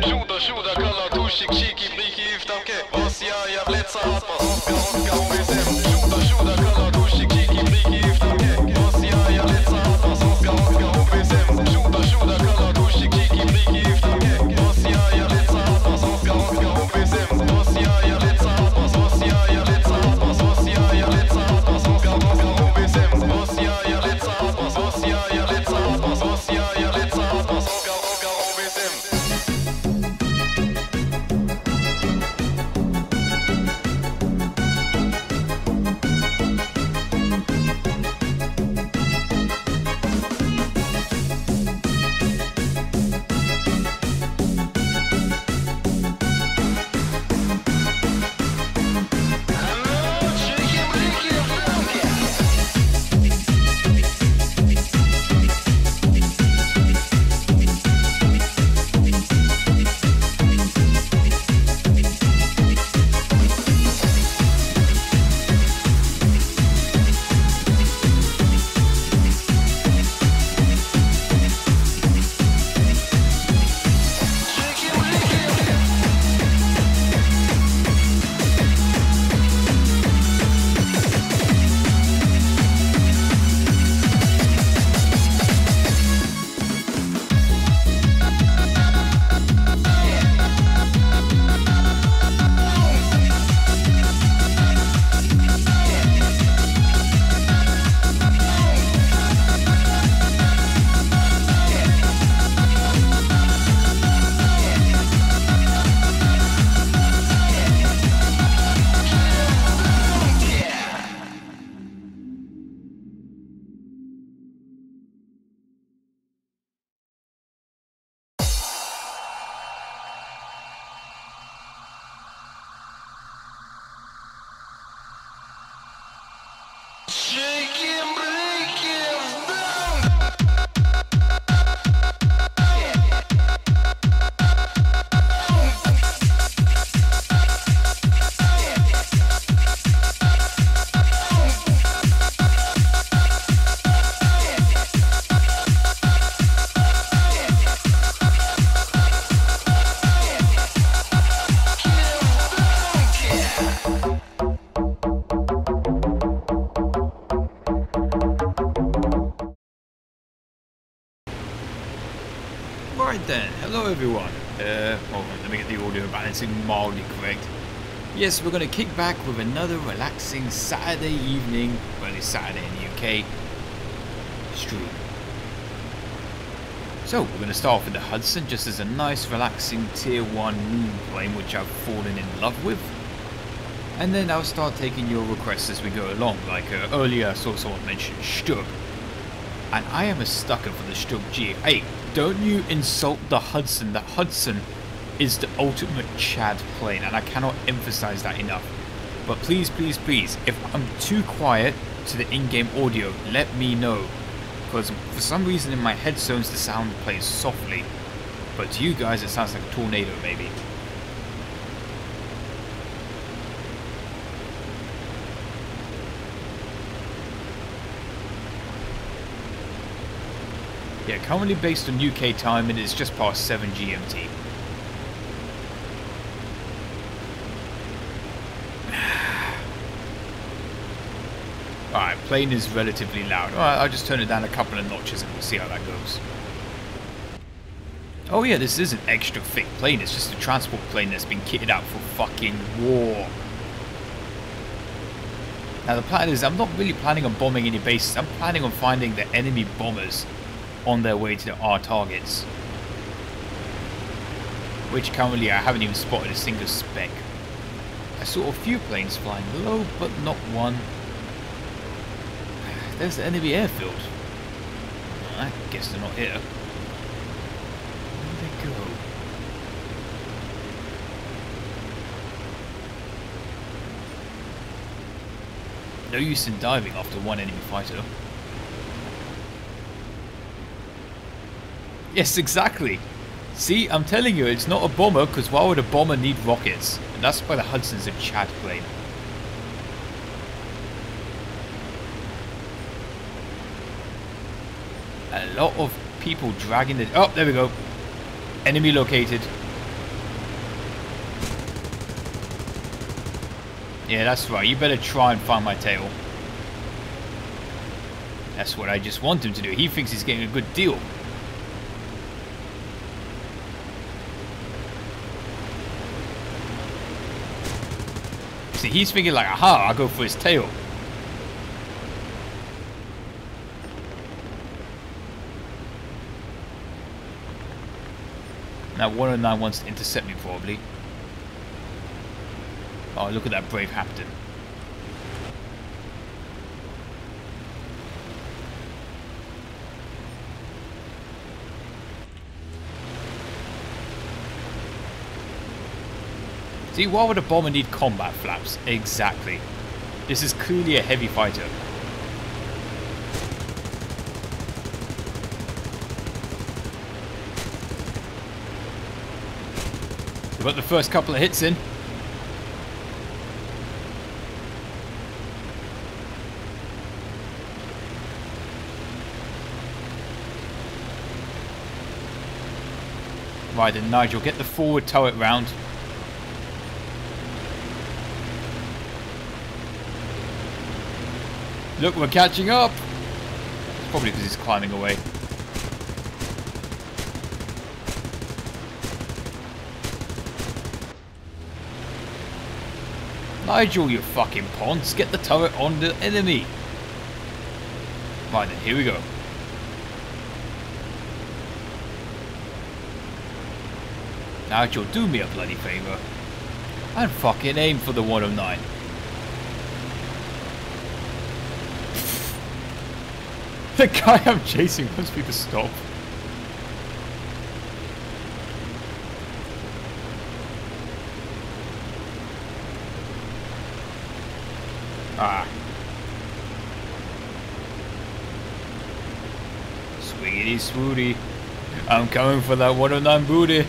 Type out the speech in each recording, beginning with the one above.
Žuta, šuda, kala, tušik, šiki, briki, iftamke. Osija, javleca, atma, oska, oska, uvezem. Žuta, šuda, kala, tušik, šiki, briki, iftamke. Osija, javleca, atma, oska, oska, uvezem. Žuta, šuda, kala, tušik, šiki, briki, iftamke. Osija, javleca, atma, oska, oska, uvezem. Osija, javleca, atma, osija, javleca, atma, osija, javleca, atma, oska, oska, uvezem. Osija, javleca, atma, osija, javleca, atma, osija, javleca, atma, oska, oska, uvezem. Right then, hello everyone. Hold on, let me get the audio balancing mildly correct. Yes, we're going to kick back with another relaxing Saturday evening, well it's Saturday in the UK, stream. So, we're going to start off with the Hudson, just as a nice relaxing tier 1 moon plane which I've fallen in love with. And then I'll start taking your requests as we go along, like earlier I saw someone mention Stug. And I am a sucker for the Stug G. Hey, don't you insult the Hudson. The Hudson is the ultimate Chad plane, and I cannot emphasize that enough. But please, please, please, if I'm too quiet to the in-game audio, let me know. Because for some reason in my headphones the sound plays softly. But to you guys it sounds like a tornado maybe. Yeah, currently based on UK time, it is just past 7 GMT. Alright, plane is relatively loud. Alright, I'll just turn it down a couple of notches and we'll see how that goes. Oh yeah, this is an extra thick plane. It's just a transport plane that's been kitted out for fucking war. Now the plan is, I'm not really planning on bombing any bases. I'm planning on finding the enemy bombers on their way to our targets, which currently I haven't even spotted a single speck. I saw a few planes flying low, but not one. There's the enemy airfield. I guess they're not here. Where did they go? No use in diving after one enemy fighter. Yes, exactly. See, I'm telling you, it's not a bomber, because why would a bomber need rockets? And that's why the Hudson's a Chad plane. A lot of people dragging the... Oh, there we go. Enemy located. Yeah, that's right. You better try and find my tail. That's what I just want him to do. He thinks he's getting a good deal. See, he's thinking like, aha, I'll go for his tail. Now 109 wants to intercept me probably. Oh, look at that brave captain. See, why would a bomber need combat flaps? Exactly. This is clearly a heavy fighter. We got the first couple of hits in. Right then, Nigel, get the forward turret round. Look, we're catching up. It's probably because he's climbing away. Nigel, you fucking ponce, get the turret on the enemy. Right then, here we go. Nigel, do me a bloody favour. And fucking aim for the 109. The guy I'm chasing wants me to stop. Ah. Sweetie swooty. I'm coming for that 109 booty.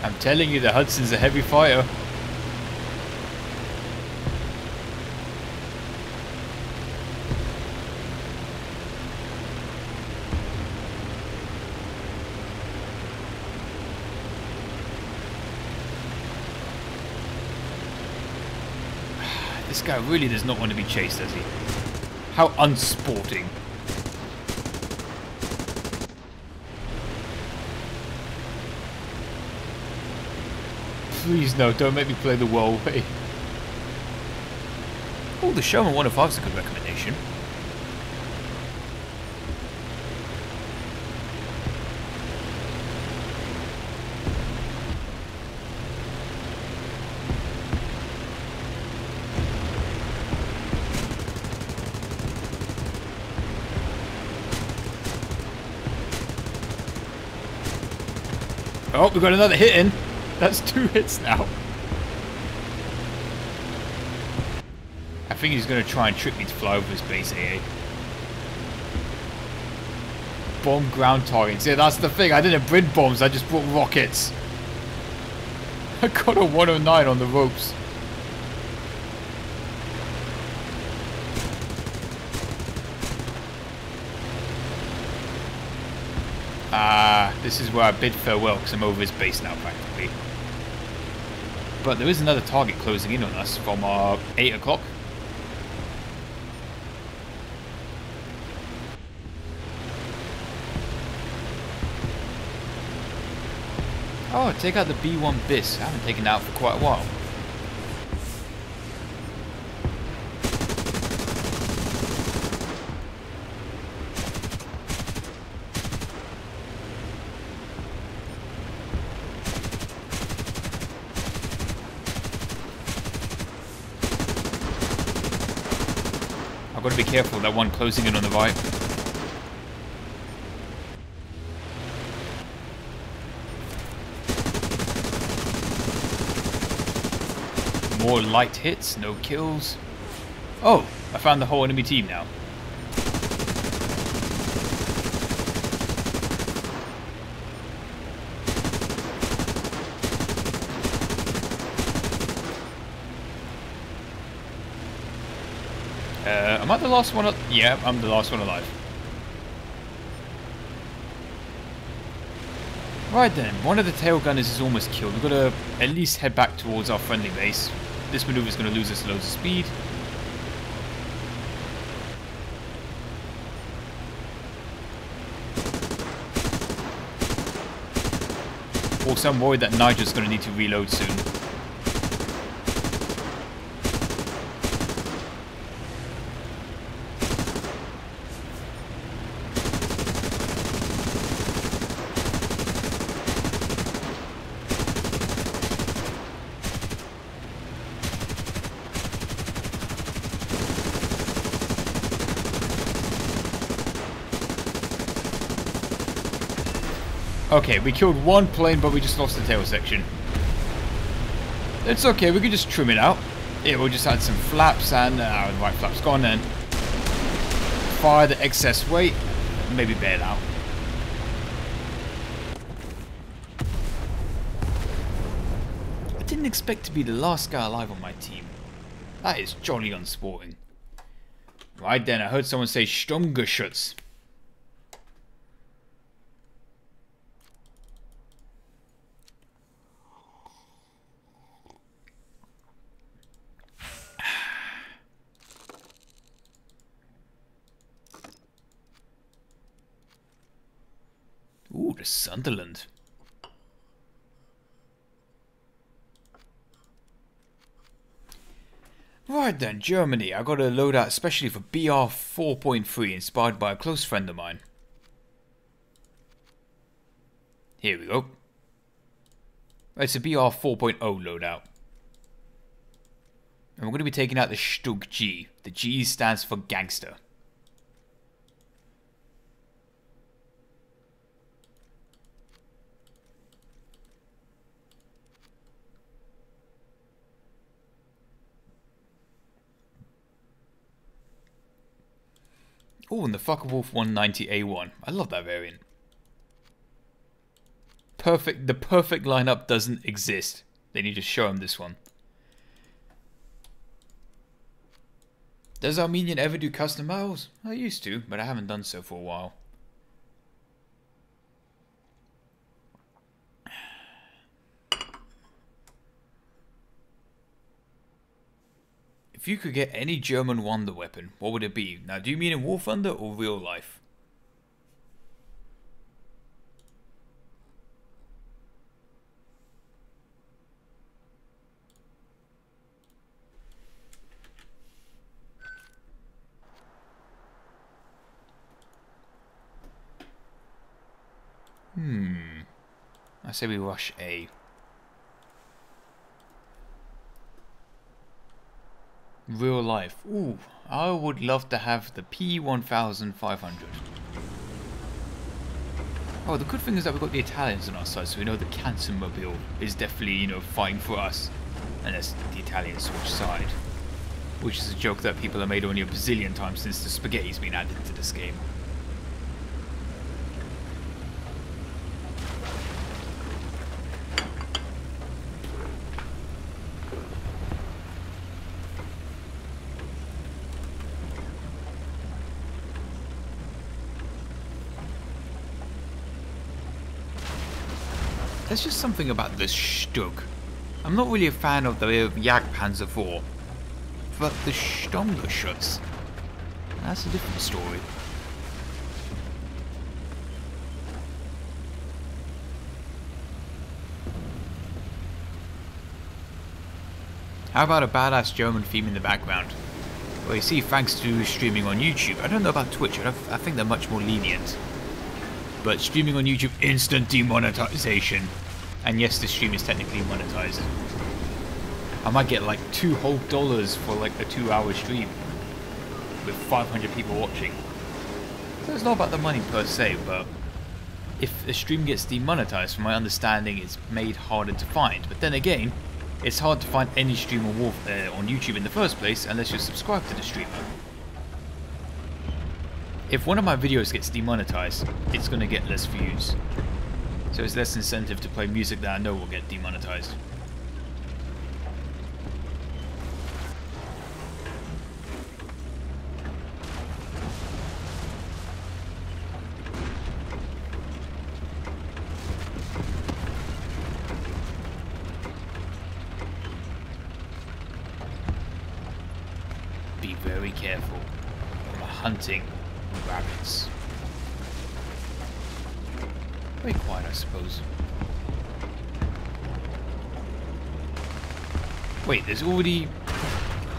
I'm telling you, the Hudson's a heavy fighter. This guy really does not want to be chased, does he? How unsporting. Please no, don't make me play the world way. Oh, the Sherman 105 is a good recommendation. Oh, we've got another hit in. That's 2 hits now. I think he's going to try and trick me to fly over his base AA. Bomb ground targets. Yeah, that's the thing. I didn't bring bombs. I just brought rockets. I got a 109 on the ropes. This is where I bid farewell because I'm over his base now practically. But there is another target closing in on us from 8 o'clock. Oh, take out the B1 BIS. I haven't taken that out for quite a while. I've got to be careful of that one closing in on the right. More light hits, no kills. Oh, I found the whole enemy team now. Am I the last one? Yeah, I'm the last one alive. Right then, one of the tail gunners is almost killed. We've got to at least head back towards our friendly base. This maneuver is going to lose us loads of speed. Also, I'm worried that Nigel's going to need to reload soon. Okay, we killed one plane, but we just lost the tail section. It's okay, we can just trim it out. Yeah, we'll just add some flaps and... the right flap's gone then. Fire the excess weight. Maybe bail out. I didn't expect to be the last guy alive on my team. That is jolly unsporting. Right then, I heard someone say Sturmgeschütz. Ooh, the Sunderland. Right then, Germany. I got a loadout especially for BR 4.3, inspired by a close friend of mine. Here we go. It's a BR 4.0 loadout. And we're going to be taking out the Stug G. The G stands for gangster. Oh, and the Focke-Wulf 190A1. I love that variant. Perfect. The perfect lineup doesn't exist. They need to show him this one. Does Armenian ever do custom models? I used to, but I haven't done so for a while. If you could get any German wonder weapon, what would it be? Now, do you mean in War Thunder or real life? I say we rush A. Real life. Ooh, I would love to have the P1500. Oh, the good thing is that we've got the Italians on our side, so we know the Canzonmobile is definitely, you know, fighting for us. Unless the Italians switch side. Which is a joke that people have made only a bazillion times since the spaghetti's been added to this game. There's just something about this Stug. I'm not really a fan of the Jagdpanzer IV, but the Sturmgeschütz, that's a different story. How about a badass German theme in the background? Well, you see, thanks to streaming on YouTube, I don't know about Twitch, I think they're much more lenient. But streaming on YouTube, instant demonetization. And yes, this stream is technically monetized. I might get like $2 whole for like a 2-hour stream with 500 people watching. So it's not about the money per se, but if a stream gets demonetized, from my understanding, it's made harder to find. But then again, it's hard to find any stream on YouTube in the first place unless you're subscribed to the streamer. If one of my videos gets demonetized, it's going to get less views. So it's less incentive to play music that I know will get demonetized. very careful when we're hunting rabbits. Very quiet, I suppose. Wait, there's already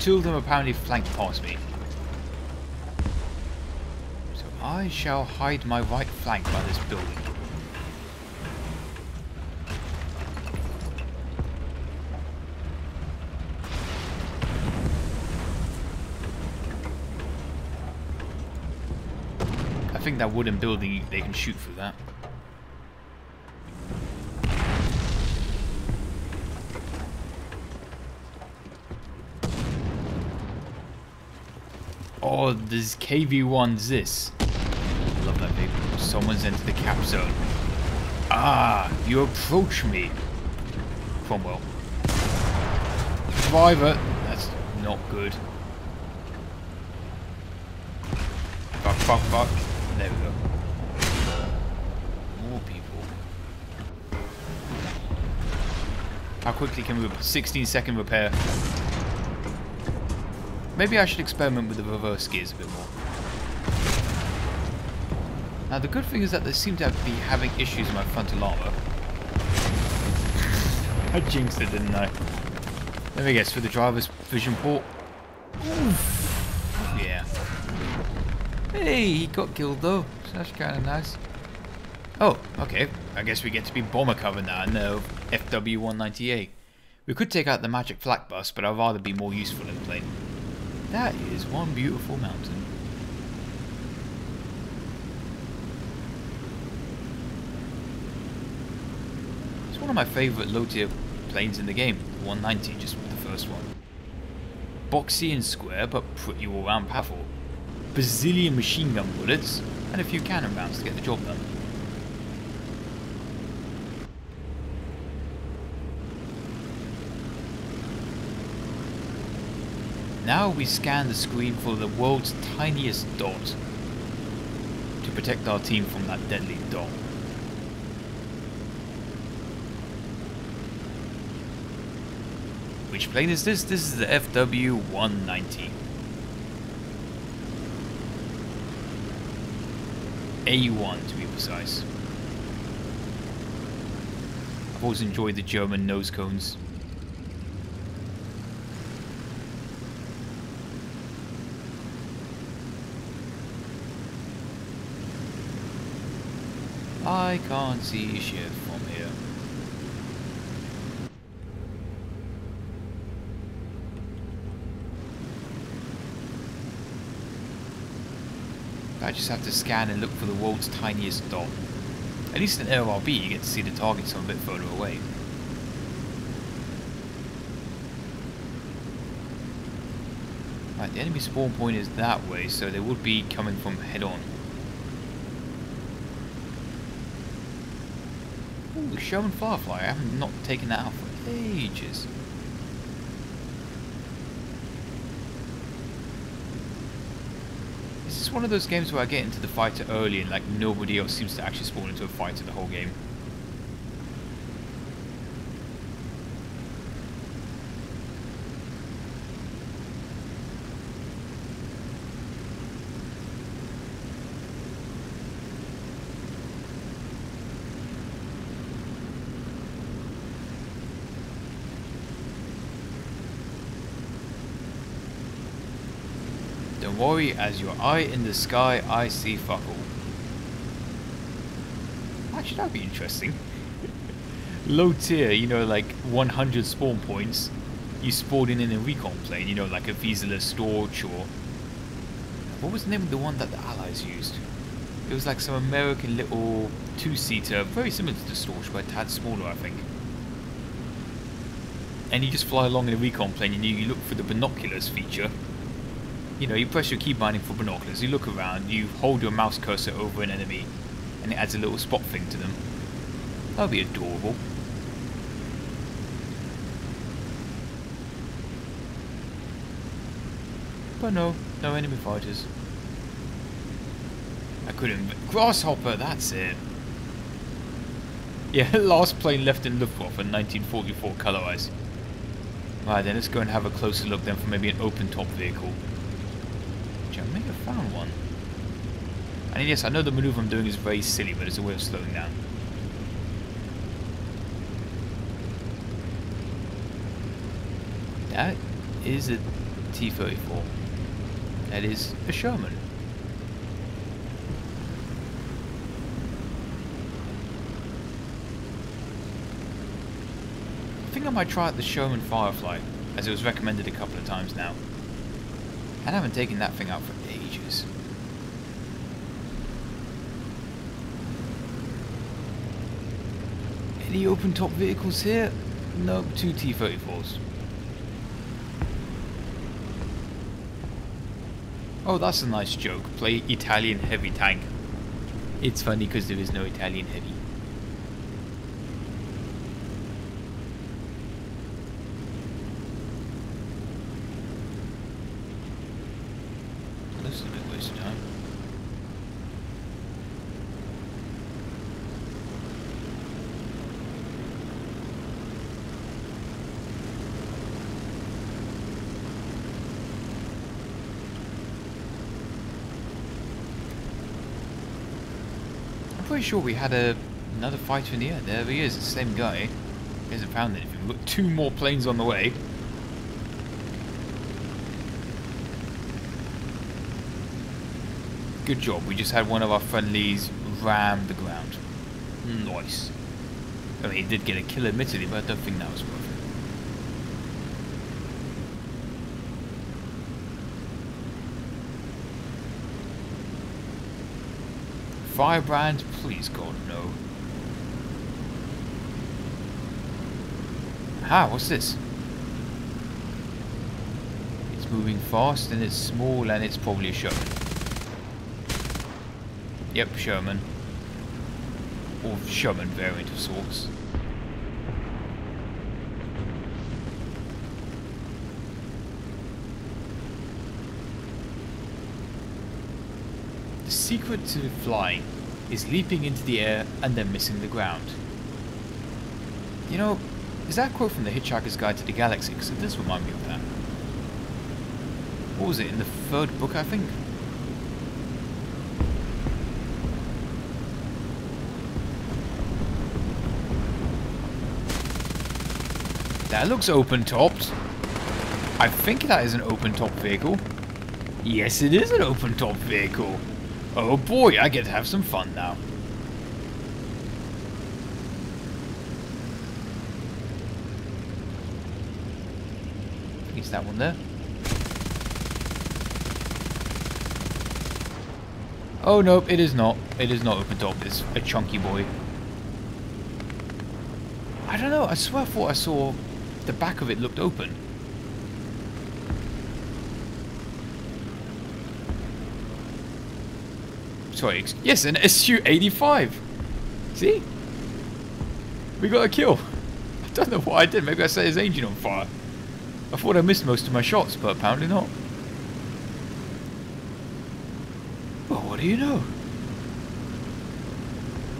2 of them apparently flanked past me. So I shall hide my right flank by this building. I think that wooden building, they can shoot through that. Oh, this KV-1's this. Love that big. Someone's entered the cap zone. Ah, you approach me. Cromwell. Driver. That's not good. Fuck, fuck, fuck. There we go. More people. How quickly can we... 16-second repair. Maybe I should experiment with the reverse gears a bit more. Now the good thing is that they seem to be having issues with my frontal armor. I jinxed it, didn't I? Let me guess, for the driver's vision port. Oof. Yeah. Hey, he got killed though, so that's kind of nice. Oh, okay. I guess we get to be bomber cover now. No, FW-198. We could take out the magic flak bus, but I'd rather be more useful in the plane. That is one beautiful mountain. It's one of my favourite low-tier planes in the game, the 190, just the first one. Boxy and square, but pretty all-round powerful. Bazillion machine gun bullets, and a few cannon rounds to get the job done. Now we scan the screen for the world's tiniest dot to protect our team from that deadly dot. Which plane is this? This is the FW-190. A1 to be precise. I've always enjoyed the German nose cones. I can't see shit from here. I just have to scan and look for the world's tiniest dot. At least in ARB you get to see the targets from a bit further away. Right, the enemy spawn point is that way, so they would be coming from head on. Ooh, Sherman Firefly. I have not taken that out for ages. This is one of those games where I get into the fighter early and like nobody else seems to actually spawn into a fighter the whole game. Don't worry, as your eye in the sky, I see fuck all. Actually, that'd be interesting. Low tier, you know, like 100 spawn points. You spawn in a recon plane, you know, like a Vizsla Storch or... What was the name of the one that the Allies used? It was like some American little two-seater, very similar to the Storch, but a tad smaller, I think. And you just fly along in a recon plane and you look for the binoculars feature. You know, you press your key binding for binoculars, you look around, you hold your mouse cursor over an enemy, and it adds a little spot thing to them. That would be adorable. But no, no enemy fighters. I couldn't... Grasshopper, that's it. Yeah, last plane left in Luftwaffe in 1944 colorized. Right then, let's go and have a closer look then for maybe an open top vehicle. which I may have found one. And yes, I know the maneuver I'm doing is very silly, but it's a way of slowing down. That is a T-34. That is a Sherman. I think I might try out the Sherman Firefly, as it was recommended a couple of times now. And I haven't taken that thing out for ages. Any open top vehicles here? Nope, 2 T-34s. Oh, that's a nice joke. Play Italian heavy tank. It's funny because there is no Italian heavy. This is a bit waste of time. I'm pretty sure we had another fighter in the air. There he is, the same guy. He hasn't found anything. We've got 2 more planes on the way. Good job, we just had one of our friendlies ram the ground. Nice. I mean, he did get a kill admittedly, but I don't think that was worth it. Firebrand, please God, no. Aha, what's this? It's moving fast and it's small and it's probably a Sherman. Yep, Sherman. Or Sherman variant of sorts. The secret to flying is leaping into the air and then missing the ground. You know, is that a quote from the Hitchhiker's Guide to the Galaxy? Because it does remind me of that. What was it, in the 3rd book, I think? That looks open-topped. I think that is an open-top vehicle. Yes, it is an open-top vehicle. Oh boy, I get to have some fun now. Is that one there? Oh nope, it is not. It is not open-top. It's a chunky boy. I don't know. I swear I thought I saw the back of it looked open. Sorry, yes, an Su-85. See? We got a kill. I don't know what I did. Maybe I set his engine on fire. I thought I missed most of my shots, but apparently not. Well, what do you know?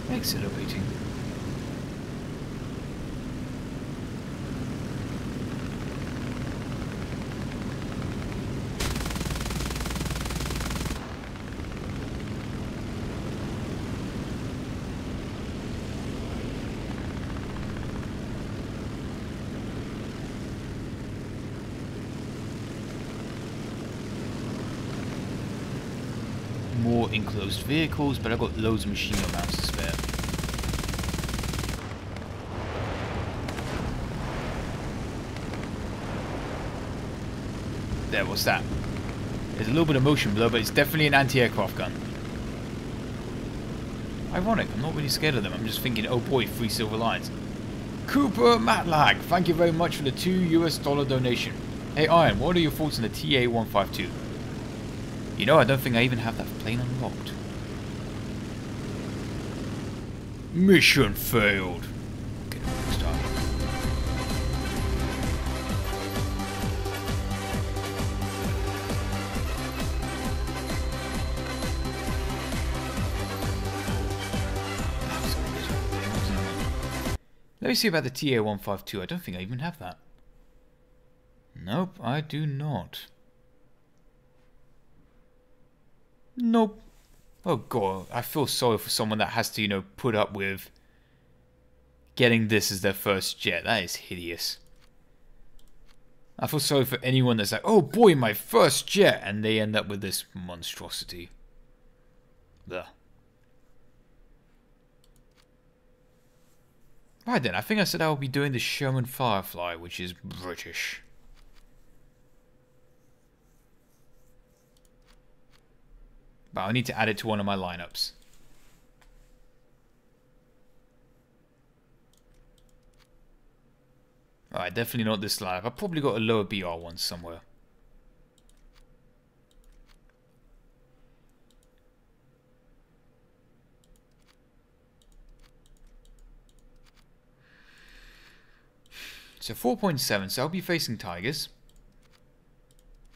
Exhilarating. More enclosed vehicles, but I've got loads of machine gun mounts to spare. There, what's that? There's a little bit of motion blur, but it's definitely an anti-aircraft gun. Ironic, I'm not really scared of them, I'm just thinking, oh boy, 3 silver lines. Cooper Matlag, thank you very much for the $2 donation. Hey Iron, what are your thoughts on the TA-152? You know, I don't think I even have that plane unlocked. Mission failed. Get a quick start. Let me see about the TA-152. I don't think I even have that. Nope, I do not. Nope. Oh god, I feel sorry for someone that has to, you know, put up with getting this as their first jet. That is hideous. I feel sorry for anyone that's like, oh boy, my first jet, and they end up with this monstrosity. Ugh. Right then, I think I said I will be doing the Sherman Firefly, which is British. But I need to add it to one of my lineups. Alright, definitely not this lineup. I've probably got a lower BR one somewhere. So 4.7, so I'll be facing Tigers.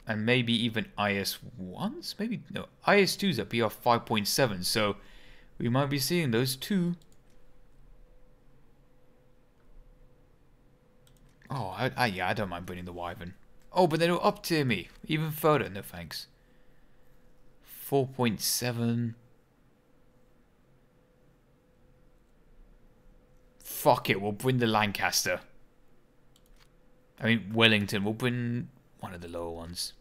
And maybe even IS-1s? Maybe, no, IS-2s at BR 5.7, so we might be seeing those two. Oh, yeah, I don't mind bringing the Wyvern. Oh, but they'll up tier me even further, no thanks. 4.7. Fuck it, we'll bring the Lancaster. I mean, Wellington, we'll bring one of the lower ones.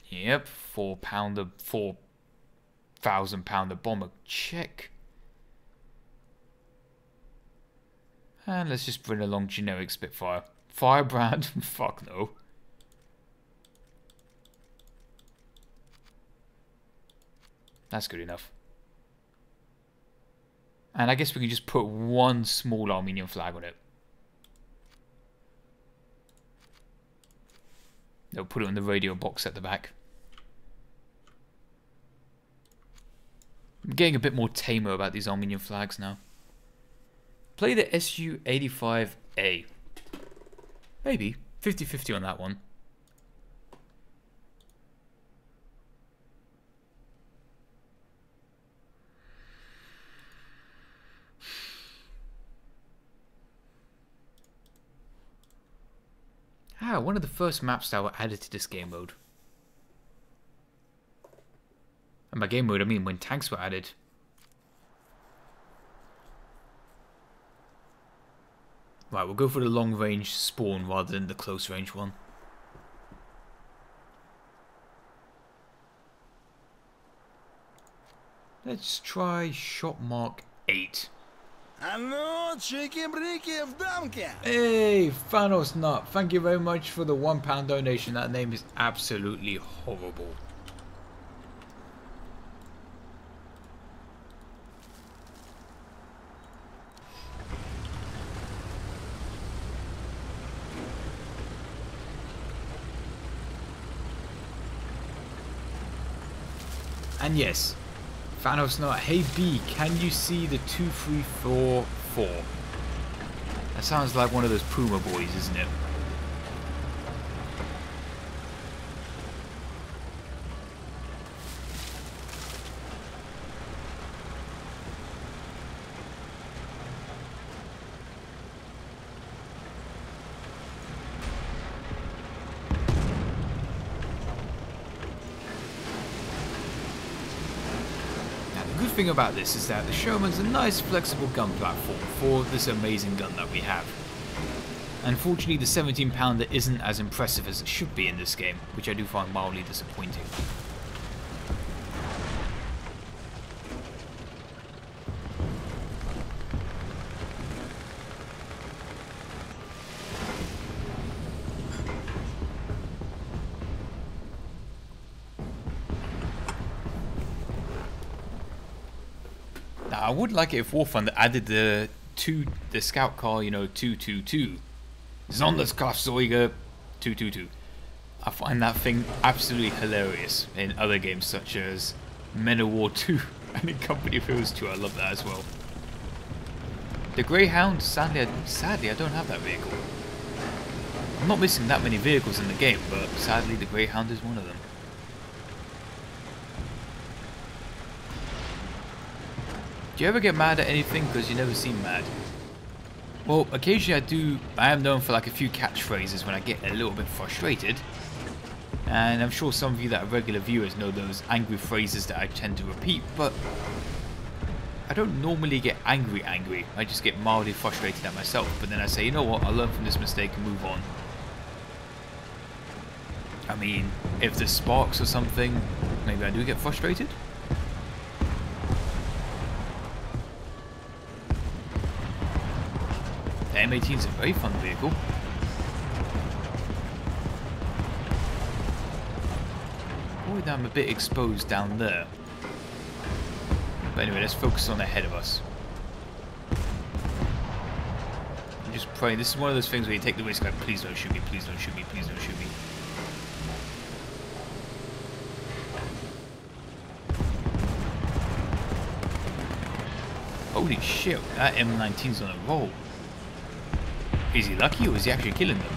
Yep, 4-pounder, 4,000-pounder bomber, check. And let's just bring along generic Spitfire. Firebrand, fuck no. That's good enough. And I guess we can just put one small Armenian flag on it. They'll put it on the radio box at the back. I'm getting a bit more tamer about these Armenian flags now. Play the Su-85A. Maybe. 50-50 on that one. Ah, one of the first maps that were added to this game mode. And by game mode, I mean when tanks were added. Right, we'll go for the long range spawn rather than the close range one. Let's try shot mark 8. Hey, Thanos Nut, thank you very much for the £1 donation. That name is absolutely horrible. And yes, Thanos Nut, hey B, can you see the 2344? That sounds like one of those Puma boys, isn't it? The good thing about this is that the Sherman's a nice flexible gun platform for this amazing gun that we have. Unfortunately, the 17-pounder isn't as impressive as it should be in this game, which I do find mildly disappointing. Now, I would like it if War Thunder added the scout car, you know, 222. Sonderkraftfahrzeuge 222. I find that thing absolutely hilarious in other games such as Men of War 2 and in Company of Heroes 2. I love that as well. The Greyhound, sadly I don't have that vehicle. I'm not missing that many vehicles in the game, but sadly the Greyhound is one of them. Do you ever get mad at anything because you never seem mad? Well, occasionally I am known for like a few catchphrases when I get a little bit frustrated. And I'm sure some of you that are regular viewers know those angry phrases that I tend to repeat, but I don't normally get angry. I just get mildly frustrated at myself, but then I say, you know what, I'll learn from this mistake and move on. I mean, if there's sparks or something, maybe I do get frustrated. The M18 is a very fun vehicle. Boy, I'm a bit exposed down there. But anyway, let's focus on ahead of us. I'm just praying. This is one of those things where you take the risk, like, please don't shoot me, please don't shoot me, please don't shoot me. Holy shit, that M19's on a roll. Is he lucky or is he actually killing them?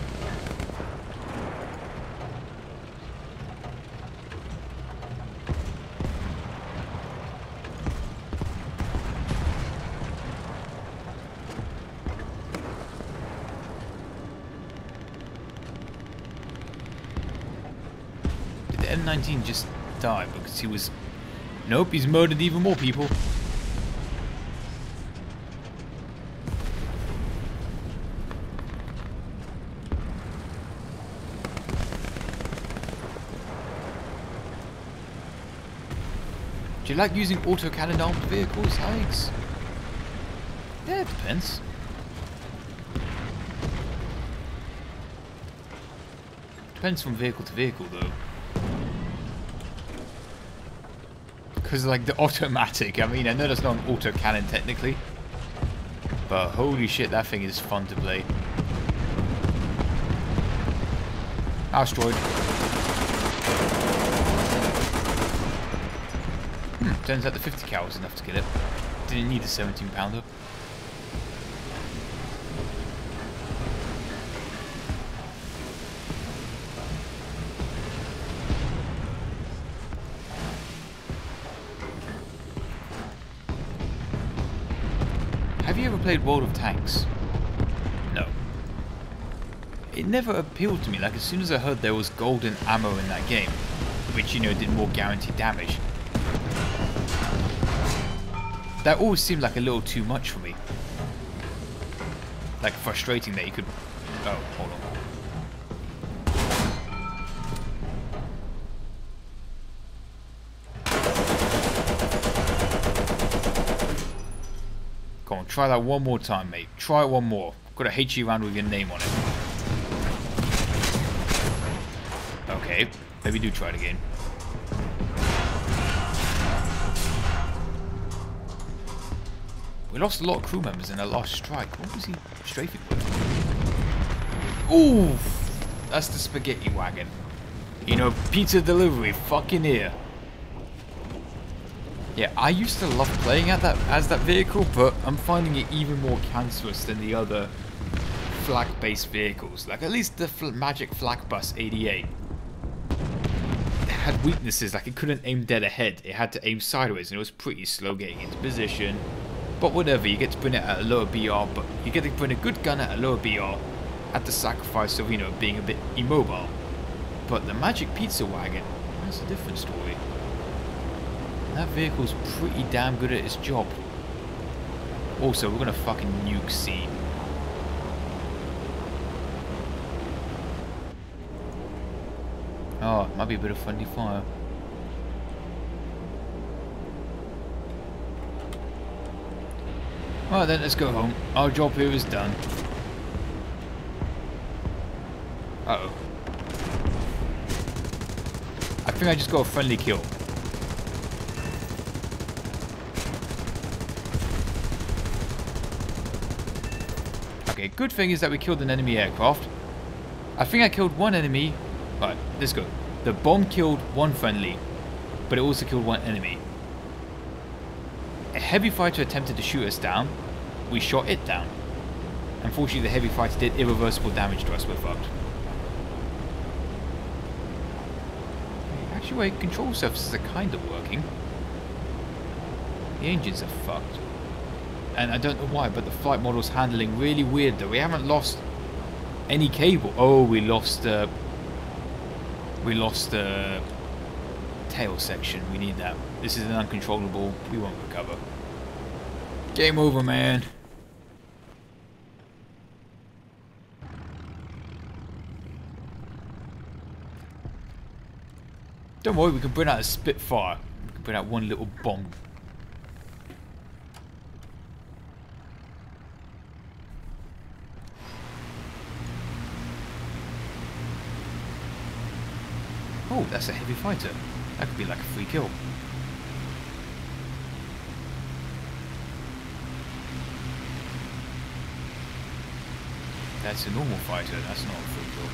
Did the M19 just die because he was... Nope, he's murdered even more people. Do you like using autocannon armed vehicles, Alex? Yeah, it depends. Depends from vehicle to vehicle, though. Because, like, the automatic, I mean, I know that's not an autocannon technically. But holy shit, that thing is fun to play. Asteroid. Turns out the 50 cal was enough to kill it. Didn't need a 17-pounder. Have you ever played World of Tanks? No. It never appealed to me. Like, as soon as I heard there was golden ammo in that game, which, you know, did more guaranteed damage, that always seemed like a little too much for me. Like, frustrating that you could... Oh, hold on. Come on, try that one more time, mate. Try it one more. Gotta hate you around with your name on it. Okay, maybe do try it again. We lost a lot of crew members in our last strike. What was he strafing with? Ooh, that's the spaghetti wagon. You know, pizza delivery, fucking here. Yeah, I used to love playing at that as that vehicle, but I'm finding it even more cancerous than the other flak-based vehicles. Like, at least the Magic Flak Bus 88. It had weaknesses, like it couldn't aim dead ahead. It had to aim sideways, and it was pretty slow getting into position. But whatever, you get to bring it at a lower BR, but you get to bring a good gun at a lower BR at the sacrifice of, you know, being a bit immobile. But the Magic Pizza Wagon, that's a different story. That vehicle's pretty damn good at its job. Also, we're gonna fucking nuke C. Oh, might be a bit of friendly fire. Alright then, let's go home. Our job here is done. Uh-oh. I think I just got a friendly kill. Okay, good thing is that we killed an enemy aircraft. I think I killed one enemy. Alright, let's go. The bomb killed one friendly, but it also killed one enemy. A heavy fighter attempted to shoot us down. We shot it down. Unfortunately, the heavy fighter did irreversible damage to us. We're fucked. Actually, wait, control surfaces are kind of working. The engines are fucked. And I don't know why, but the flight model's handling really weird though. We haven't lost any cable. Oh, we lost We lost the tail section. We need that. This is an uncontrollable. We won't recover. Game over, man. Don't worry, we can bring out a Spitfire. We can bring out one little bomb. Oh, that's a heavy fighter. That could be like a free kill. That's a normal fighter, that's not a free kill.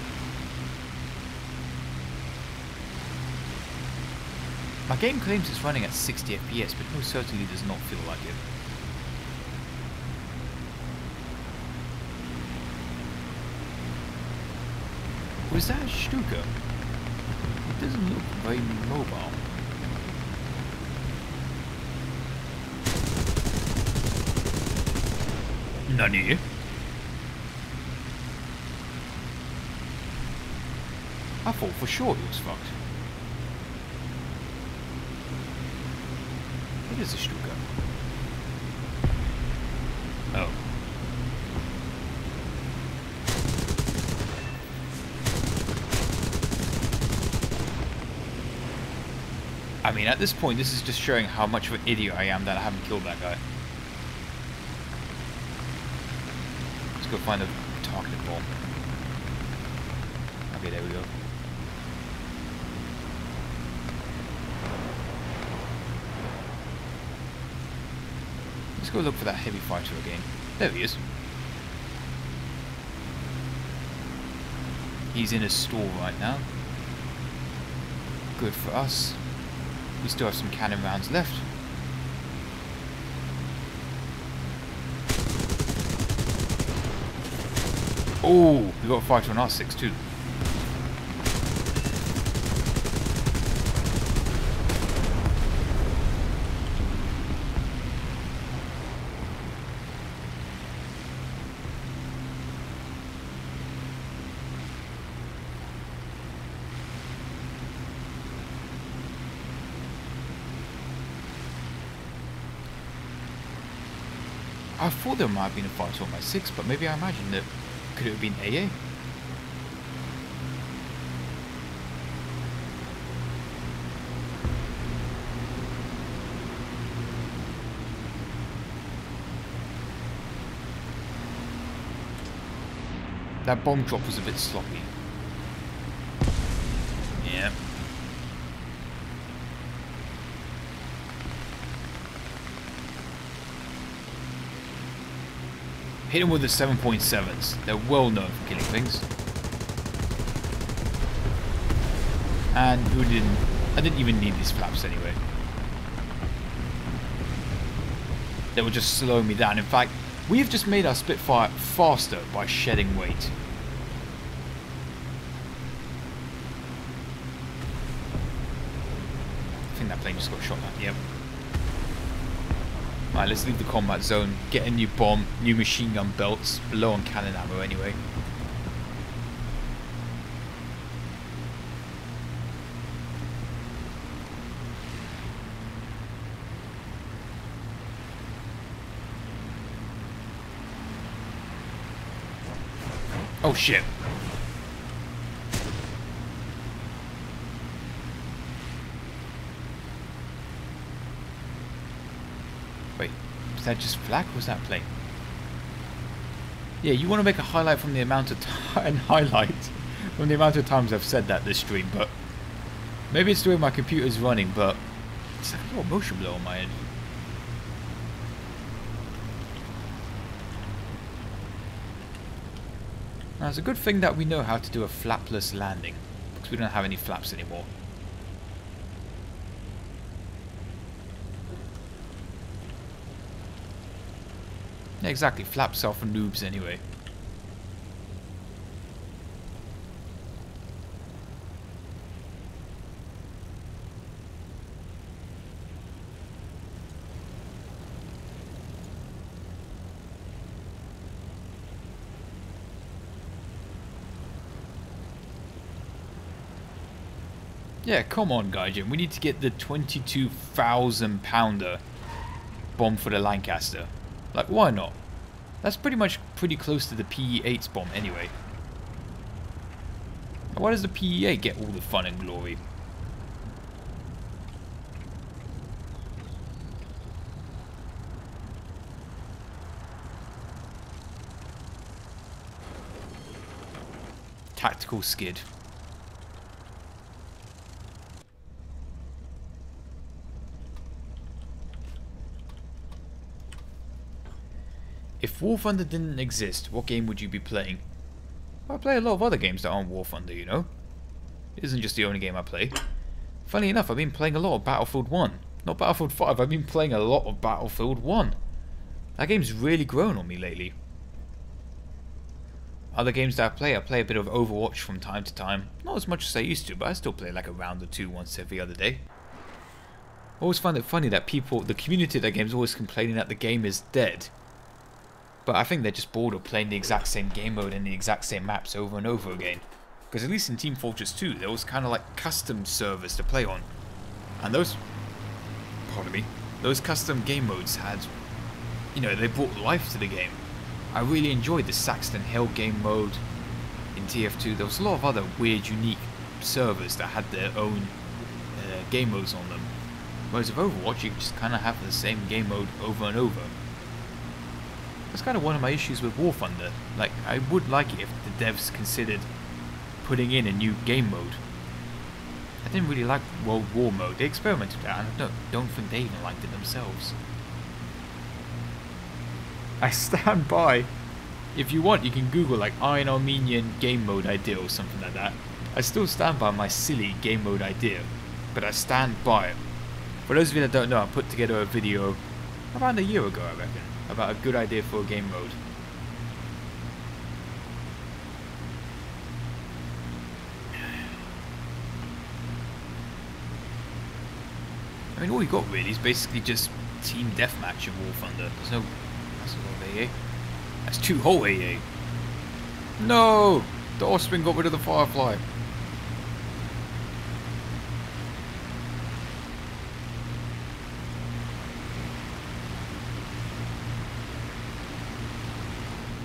My game claims it's running at 60 FPS, but most certainly does not feel like it. Was that a Stuka? It doesn't look very mobile. Nani? I thought for sure he was fucked. It is a Stuka. Oh. I mean, at this point, this is just showing how much of an idiot I am that I haven't killed that guy. Let's go find a targeted bomb. Okay, there we go. Let's go look for that heavy fighter again. There he is. He's in a store right now. Good for us. We still have some cannon rounds left. Oh, we got a fighter on R6 too. I thought there might have been a fighter on my 6, but maybe I imagined it. Could it have been AA? That bomb drop was a bit sloppy. Yeah. Hit him with the 7.7s. They're well known for killing things. And who didn't? I didn't even need these flaps anyway. They were just slowing me down. In fact, we have just made our Spitfire faster by shedding weight. I think that plane just got shot at. Yep. Alright, let's leave the combat zone, get a new bomb, new machine gun belts, low on cannon ammo anyway. Oh shit. Wait, was that just flak or was that plane? Yeah, you want to make a highlight from the amount of time from the amount of times I've said that this stream, but maybe it's the way my computer's running, but it's like a little motion blur on my end. Now, it's a good thing that we know how to do a flapless landing, because we don't have any flaps anymore. Yeah, exactly. Flaps are for noobs anyway. Yeah, come on, Gaijin. We need to get the 22,000 pounder bomb for the Lancaster. Like, why not? That's pretty close to the PE-8's bomb anyway. Why does the PE-8 get all the fun and glory? Tactical skid. If War Thunder didn't exist, what game would you be playing? I play a lot of other games that aren't War Thunder, you know? It isn't just the only game I play. Funny enough, I've been playing a lot of Battlefield 1. Not Battlefield 5, I've been playing a lot of Battlefield 1. That game's really grown on me lately. Other games that I play a bit of Overwatch from time to time. Not as much as I used to, but I still play like a round or two once every other day. I always find it funny that the community of that game is always complaining that the game is dead. But I think they're just bored of playing the exact same game mode and the exact same maps over and over again. Because at least in Team Fortress 2, there was kind of like custom servers to play on. And those custom game modes had, you know, they brought life to the game. I really enjoyed the Saxton Hill game mode in TF2. There was a lot of other weird, unique servers that had their own game modes on them. Whereas with Overwatch, you just kind of have the same game mode over and over. That's kind of one of my issues with War Thunder. Like, I would like it if the devs considered putting in a new game mode. I didn't really like World War mode. They experimented with that, and I don't think they even liked it themselves. I stand by. If you want, you can Google like Iron Armenian game mode idea or something like that. I still stand by my silly game mode idea, but I stand by it. For those of you that don't know, I put together a video around a year ago, I reckon, about a good idea for a game mode. I mean, all you got really is basically just team deathmatch in War Thunder. There's no... That's a lot of AA. That's 2 whole AA. No! The Offspring got rid of the Firefly.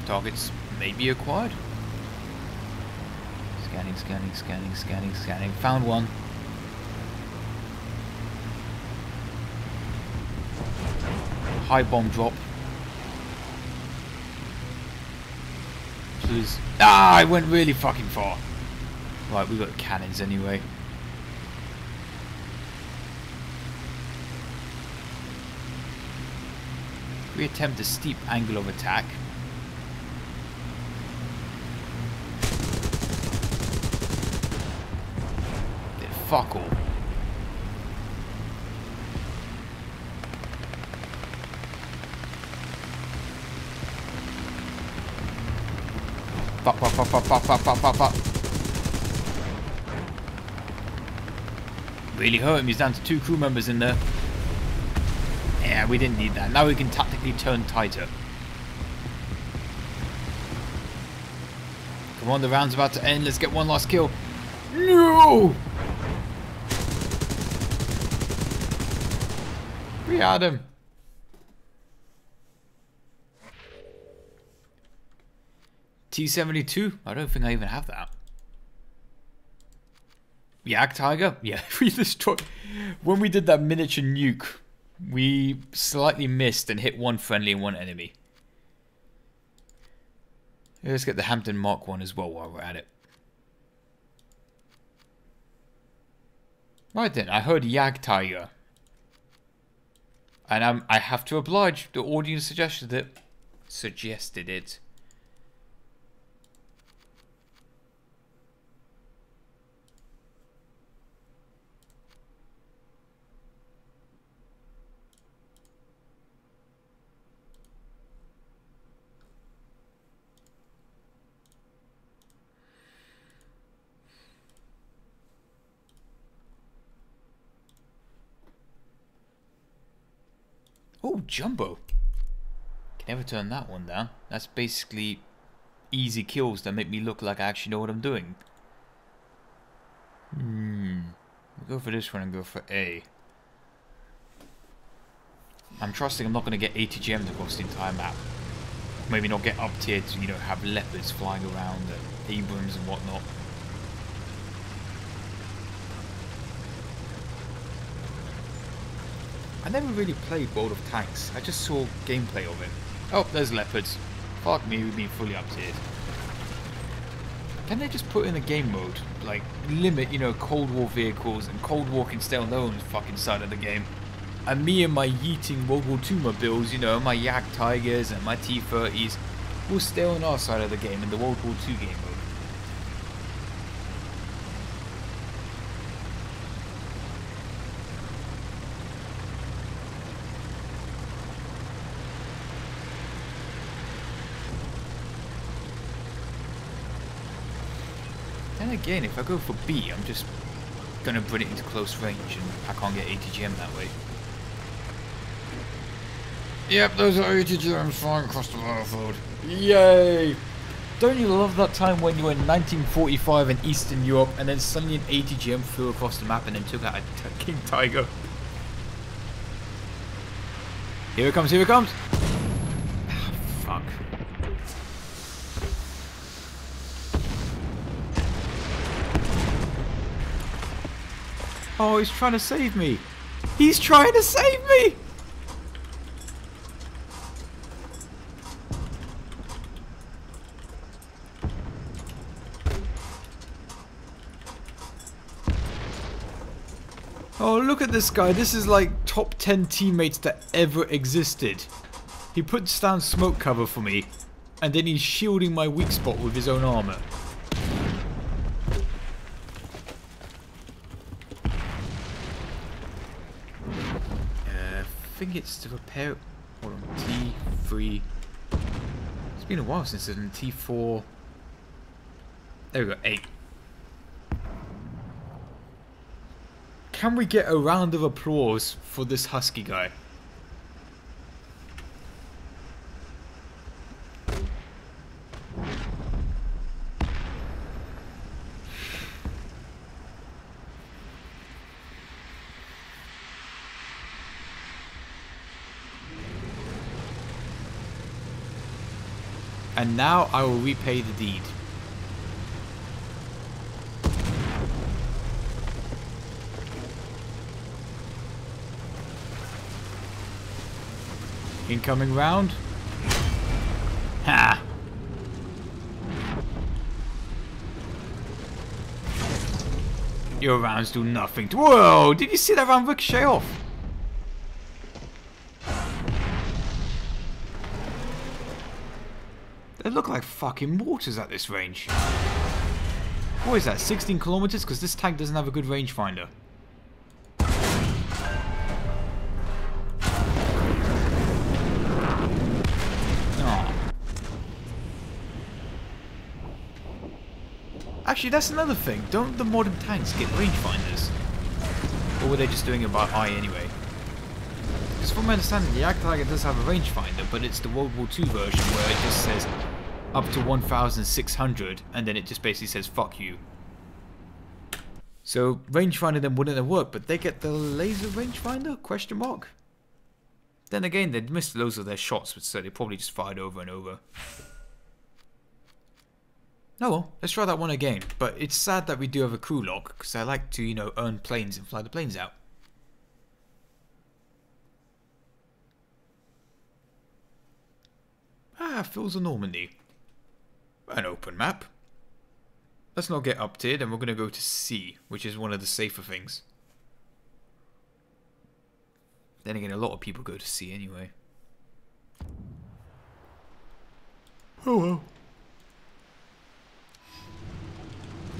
Targets may be acquired. Scanning, scanning, scanning, scanning, scanning. Found one. High bomb drop. Please. Ah, I went really fucking far. Right, we got cannons anyway. We attempt a steep angle of attack. Did fuck all. Fuck, fuck, fuck, fuck, fuck, fuck, fuck, fuck, fuck. Really hurt him. He's down to 2 crew members in there. Yeah, we didn't need that. Now we can tactically turn tighter. Come on, the round's about to end. Let's get one last kill. No! We had him. T-72? I don't think I even have that. Jagdtiger? Yeah, we destroyed... When we did that miniature nuke, we slightly missed and hit 1 friendly and 1 enemy. Let's get the Hampton Mark 1 as well while we're at it. Right then, I heard Jagdtiger. And I have to oblige. The audience suggested it. Oh, Jumbo. Can never turn that one down. That's basically easy kills that make me look like I actually know what I'm doing. We'll go for this one and go for A. I'm trusting I'm not going to get ATGMs across the entire map. Maybe not get up tier to, you know, have leopards flying around and Abrams and whatnot. I never really played World of Tanks. I just saw gameplay of it. Oh, there's leopards. Fuck me, we've been fully up tiered. Can they just put in a game mode? Like, limit, you know, Cold War vehicles and Cold War can stay on their own fucking side of the game. And me and my yeeting World War II mobiles, you know, my Yak Tigers and my T-30s, will stay on our side of the game in the World War II game mode. Then again, if I go for B, I'm just gonna bring it into close range and I can't get ATGM that way. Yep, those are ATGMs flying across the battlefield. Yay! Don't you love that time when you were in 1945 in Eastern Europe and then suddenly an ATGM flew across the map and then took out a King Tiger? Here it comes, here it comes! Ah, fuck. Oh, he's trying to save me! He's trying to save me! Oh, look at this guy. This is like top 10 teammates that ever existed. He puts down smoke cover for me, and then he's shielding my weak spot with his own armor. I think it's to repair... Hold on, T3... It's been a while since it's in T4... There we go, 8. Can we get a round of applause for this husky guy? And now I will repay the deed. Incoming round. Ha! Your rounds do nothing. Whoa! Did you see that round ricochet off? They look like fucking mortars at this range. What is that? 16 kilometers? Because this tank doesn't have a good rangefinder. Actually, that's another thing. Don't the modern tanks get rangefinders? Or were they just doing it by eye anyway? Because from my understanding, the Yak Tiger does have a rangefinder, but it's the World War II version where it just says up to 1,600, and then it just basically says fuck you. So rangefinder then wouldn't have worked, but they get the laser rangefinder? Question mark. Then again, they'd missed loads of their shots, so they probably just fired over and over. Oh well, let's try that one again. But it's sad that we do have a crew lock, because I like to, you know, earn planes and fly the planes out. Ah, Fields of Normandy. An open map. Let's not get up tiered, and we're going to go to C, which is one of the safer things. Then again, a lot of people go to C anyway. Oh well.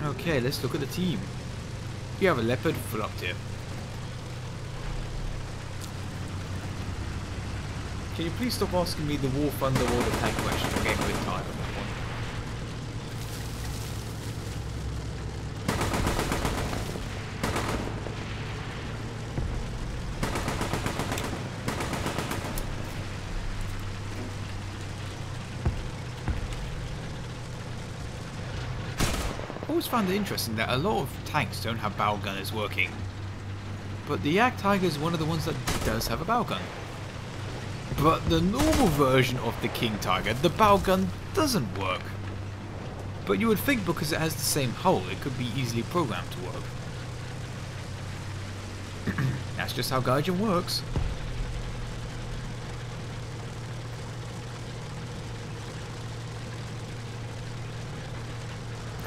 Okay, let's look at the team. You have a Leopard full up tier. Can you please stop asking me the War Thunder or the tank question? I'm getting a bit tired of that one. I always found it interesting that a lot of tanks don't have bow gunners working. But the Yak Tiger is one of the ones that does have a bow gun. But the normal version of the King Tiger, the bow gun doesn't work. But you would think because it has the same hull, it could be easily programmed to work. That's just how Gaijin works.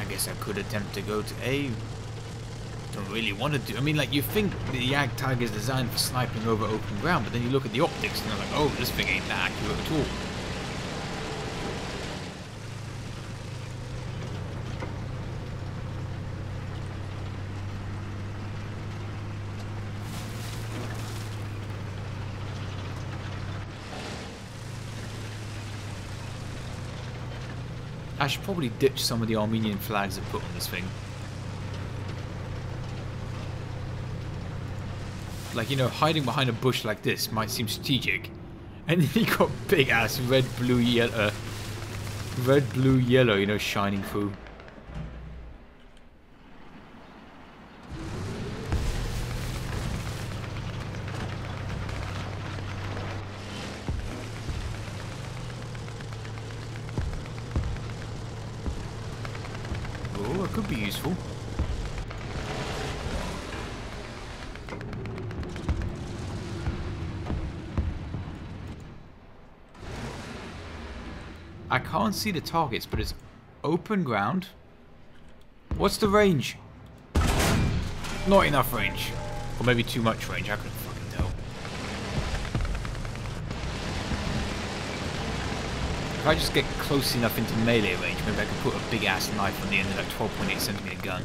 I guess I could attempt to go to A. Don't really want to do. I mean, like, you think the Yak Tiger is designed for sniping over open ground, but then you look at the optics and you're like, oh, this thing ain't that accurate at all. I should probably ditch some of the Armenian flags I put on this thing. Like, you know, hiding behind a bush like this might seem strategic. And then you got big ass red, blue, yellow, you know, shining through. Oh, it could be useful. I can't see the targets, but it's open ground. What's the range? Not enough range. Or maybe too much range, I couldn't fucking tell. If I just get close enough into melee range, maybe I could put a big ass knife on the end of that 12.8cm gun.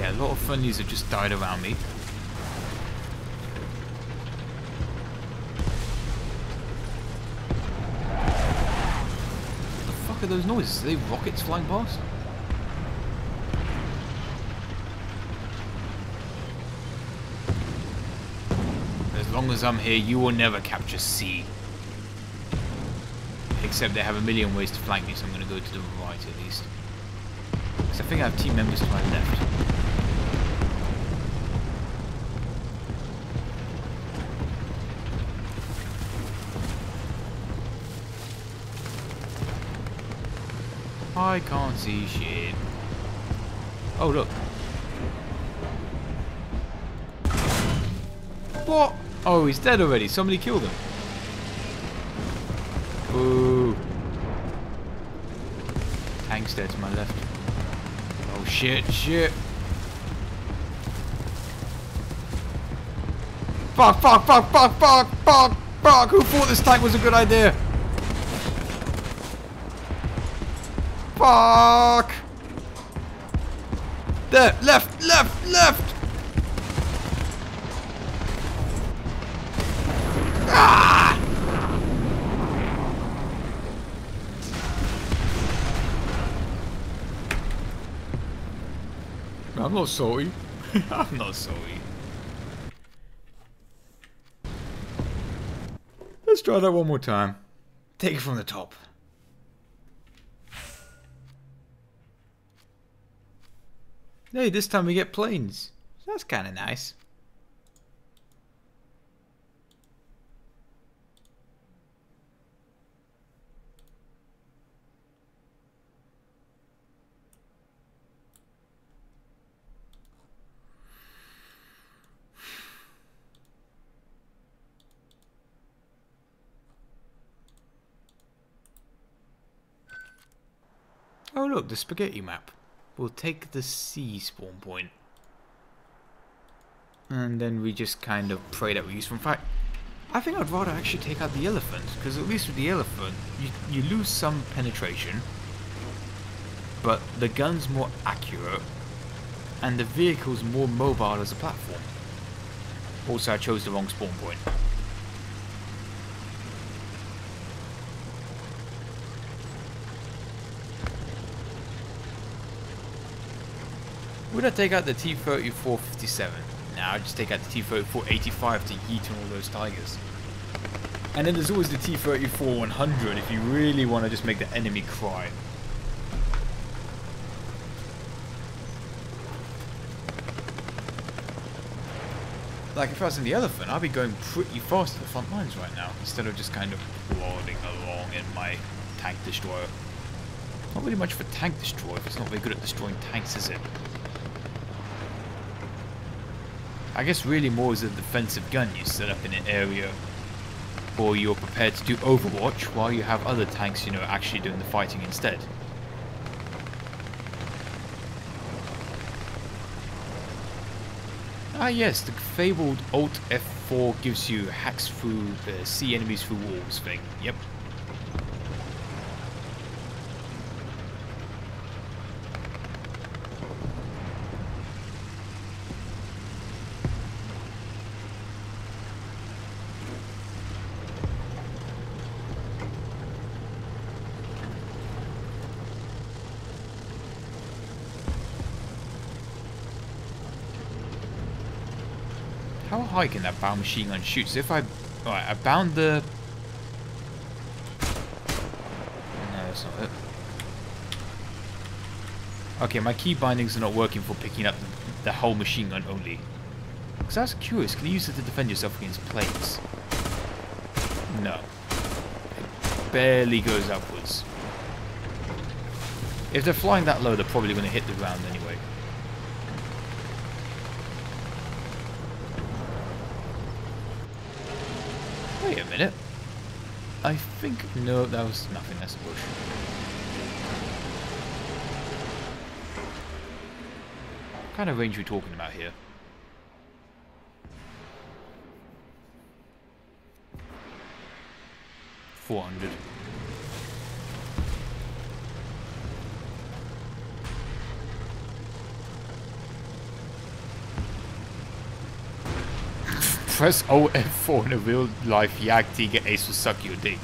A lot of friendlies have just died around me. What the fuck are those noises? Are they rockets flying past? As long as I'm here, you will never capture C. Except they have a million ways to flank me, so I'm going to go to the right at least. Because I think I have team members to my left. I can't see shit. Oh, look. What? Oh, he's dead already. Somebody killed him. Ooh. Tank's dead to my left. Oh, shit, shit. Fuck, fuck, fuck, fuck, fuck, fuck, fuck. Who thought this tank was a good idea? Fuck! There! Left! Left! Left! Ah! I'm not sorry. I'm not sorry. Let's try that one more time. Take it from the top. Hey, this time we get planes. That's kind of nice. Oh look, the spaghetti map. We'll take the C spawn point. And then we just kind of pray that we use from fact. I think I'd rather actually take out the elephant, because at least with the elephant, you lose some penetration, but the gun's more accurate, and the vehicle's more mobile as a platform. Also, I chose the wrong spawn point. Would I take out the T-34-57? Nah, I'd just take out the T-34-85 to yeet on all those tigers. And then there's always the T-34-100 if you really want to just make the enemy cry. Like, if I was in the elephant, I'd be going pretty fast to the front lines right now, instead of just kind of plodding along in my tank destroyer. Not really much for tank destroyer, if it's not very good at destroying tanks, is it? I guess really more as a defensive gun you set up in an area, or you're prepared to do Overwatch while you have other tanks, you know, actually doing the fighting instead. Ah yes, the fabled Alt F4 gives you hacks through see enemies through walls thing. Yep. How high can that bound machine gun shoot? So if I bound the... No, that's not it. Okay, my key bindings are not working for picking up the whole machine gun only. Because I was curious, can you use it to defend yourself against planes? No. It barely goes upwards. If they're flying that low, they're probably going to hit the ground anyway. Wait a minute. I think... No, that was nothing. That's a bush. What kind of range are we talking about here? $400. Press OF4 in a real life Jagdtiger Ace will suck your dick.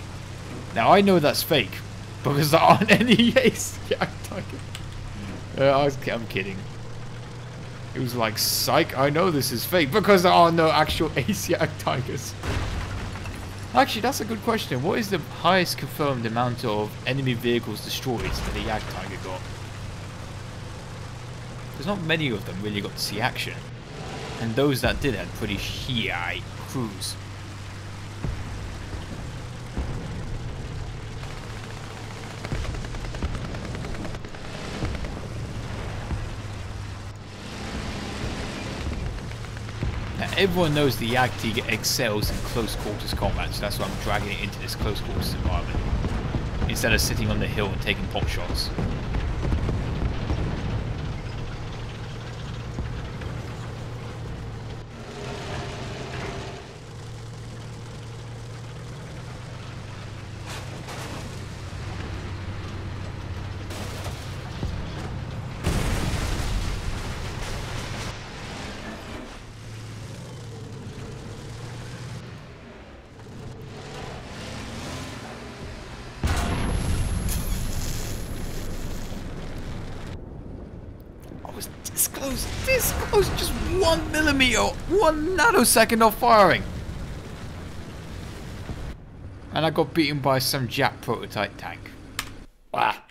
Now I know that's fake because there aren't any Ace Jagdtiger. I'm kidding. It was like, psych, I know this is fake because there are no actual Ace Jagdtigers. Actually, that's a good question. What is the highest confirmed amount of enemy vehicles destroyed that the Jagdtiger got? There's not many of them really got to see action. And those that did had pretty high crews. Now everyone knows the Jagdtiger excels in close quarters combat, so that's why I'm dragging it into this close quarters environment. Instead of sitting on the hill and taking pot shots. This close, just 1 millimeter, 1 nanosecond of firing. And I got beaten by some Jap prototype tank. Ah.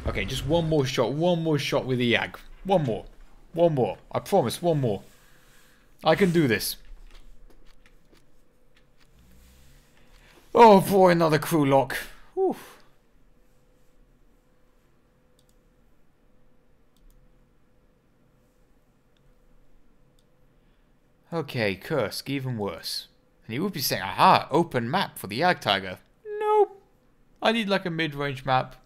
Okay, just one more shot with the Yag. One more. I promise, one more. I can do this. Oh boy, another crew lock. Whew. Okay, Kursk, even worse. And you would be saying, aha, open map for the Jagdtiger. Nope. I need like a mid-range map.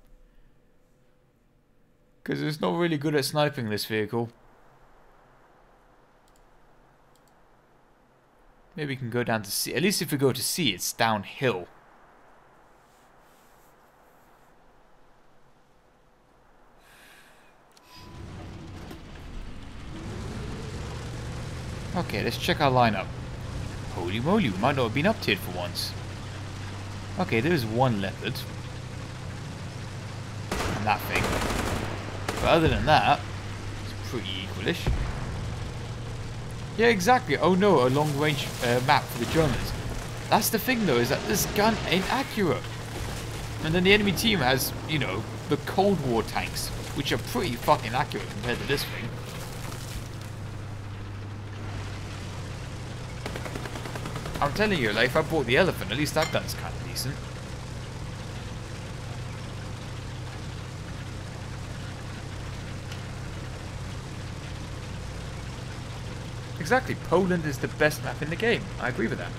Because it's not really good at sniping this vehicle. Maybe we can go down to sea. At least if we go to sea, it's downhill. Okay, let's check our lineup. Holy moly, we might not have been up-tiered for once. Okay, there's one leopard. And that thing. But other than that, it's pretty equalish. Yeah, exactly. Oh no, a long-range map for the Germans. That's the thing though, is that this gun ain't accurate. And then the enemy team has, you know, the Cold War tanks, which are pretty fucking accurate compared to this thing. I'm telling you, like, if I bought the Elephant, at least that gun's kind of decent. Exactly, Poland is the best map in the game. I agree with that.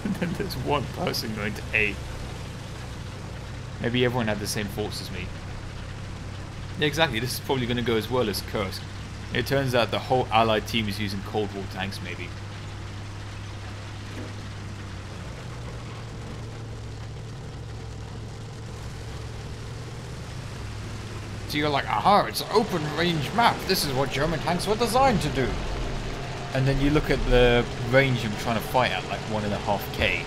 And then there's one person going to A. Maybe everyone had the same thoughts as me. Yeah, exactly. This is probably going to go as well as Kursk. It turns out the whole Allied team is using Cold War tanks, maybe. So you're like, aha, it's an open range map. This is what German tanks were designed to do. And then you look at the range I'm trying to fight at, like 1.5k.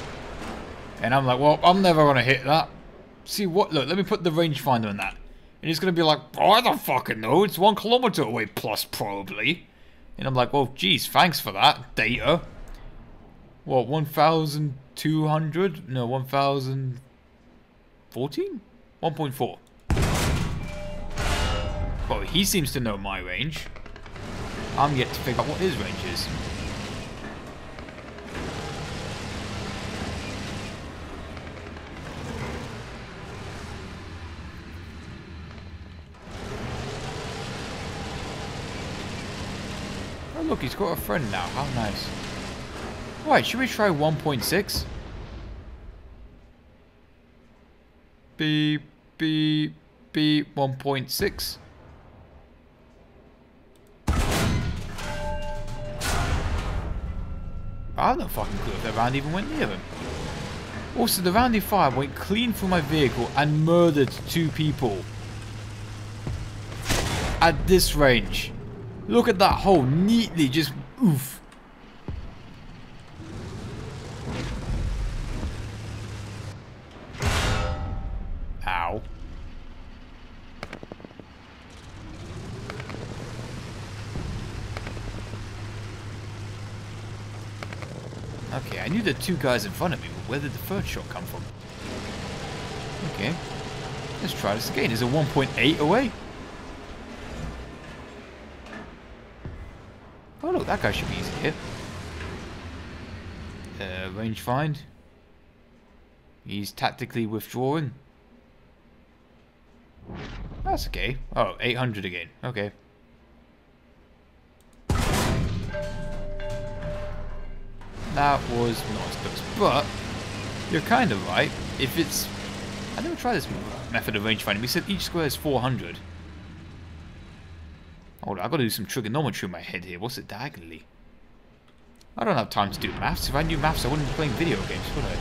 And I'm like, well, I'm never going to hit that. See what? Look, let me put the rangefinder on that. And he's going to be like, oh, I don't fucking know. It's 1 kilometer away plus, probably. And I'm like, well, geez, thanks for that data. What, 1,200? No, 1,014? 1.4. Well, he seems to know my range. I'm yet to figure out what his range is. Oh look, he's got a friend now. How nice. Right, should we try 1.6? Beep, beep, beep, 1.6. I have no fucking clue if that round even went near him. Also, the round he fired went clean through my vehicle and murdered 2 people. At this range. Look at that hole, neatly just oof. Ow. Okay, I knew the 2 guys in front of me, but where did the third shot come from? Okay, let's try this again. Is it 1.8 away? Oh look, that guy should be easy to hit. Range find. He's tactically withdrawing. That's okay. Oh, 800 again. Okay. That was not as close, but you're kind of right. If it's... I never tried this method of range finding. We said each square is 400. Hold on, I've got to do some trigonometry in my head here. What's it diagonally? I don't have time to do maths. If I knew maths, I wouldn't be playing video games, would I?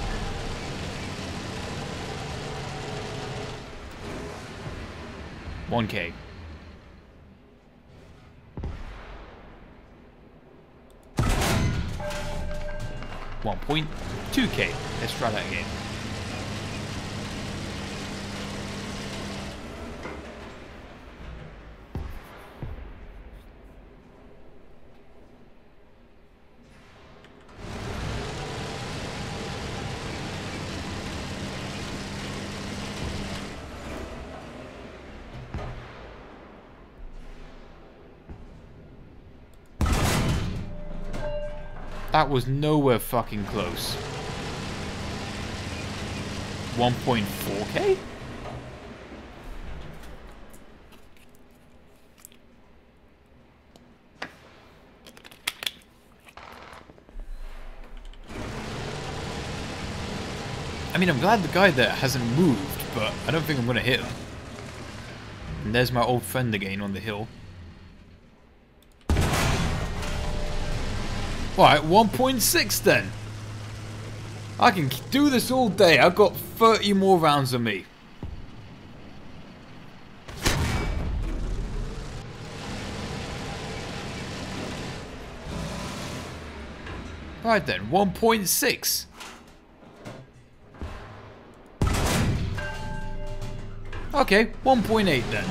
$1K. 1.2k. Let's try that again. That was nowhere fucking close. 1.4k? mean, I'm glad the guy there hasn't moved, but I don't think I'm going to hit him. And there's my old friend again on the hill. Alright, 1.6 then. I can do this all day. I've got 30 more rounds of me. Right then, 1.6. Okay, 1.8 then.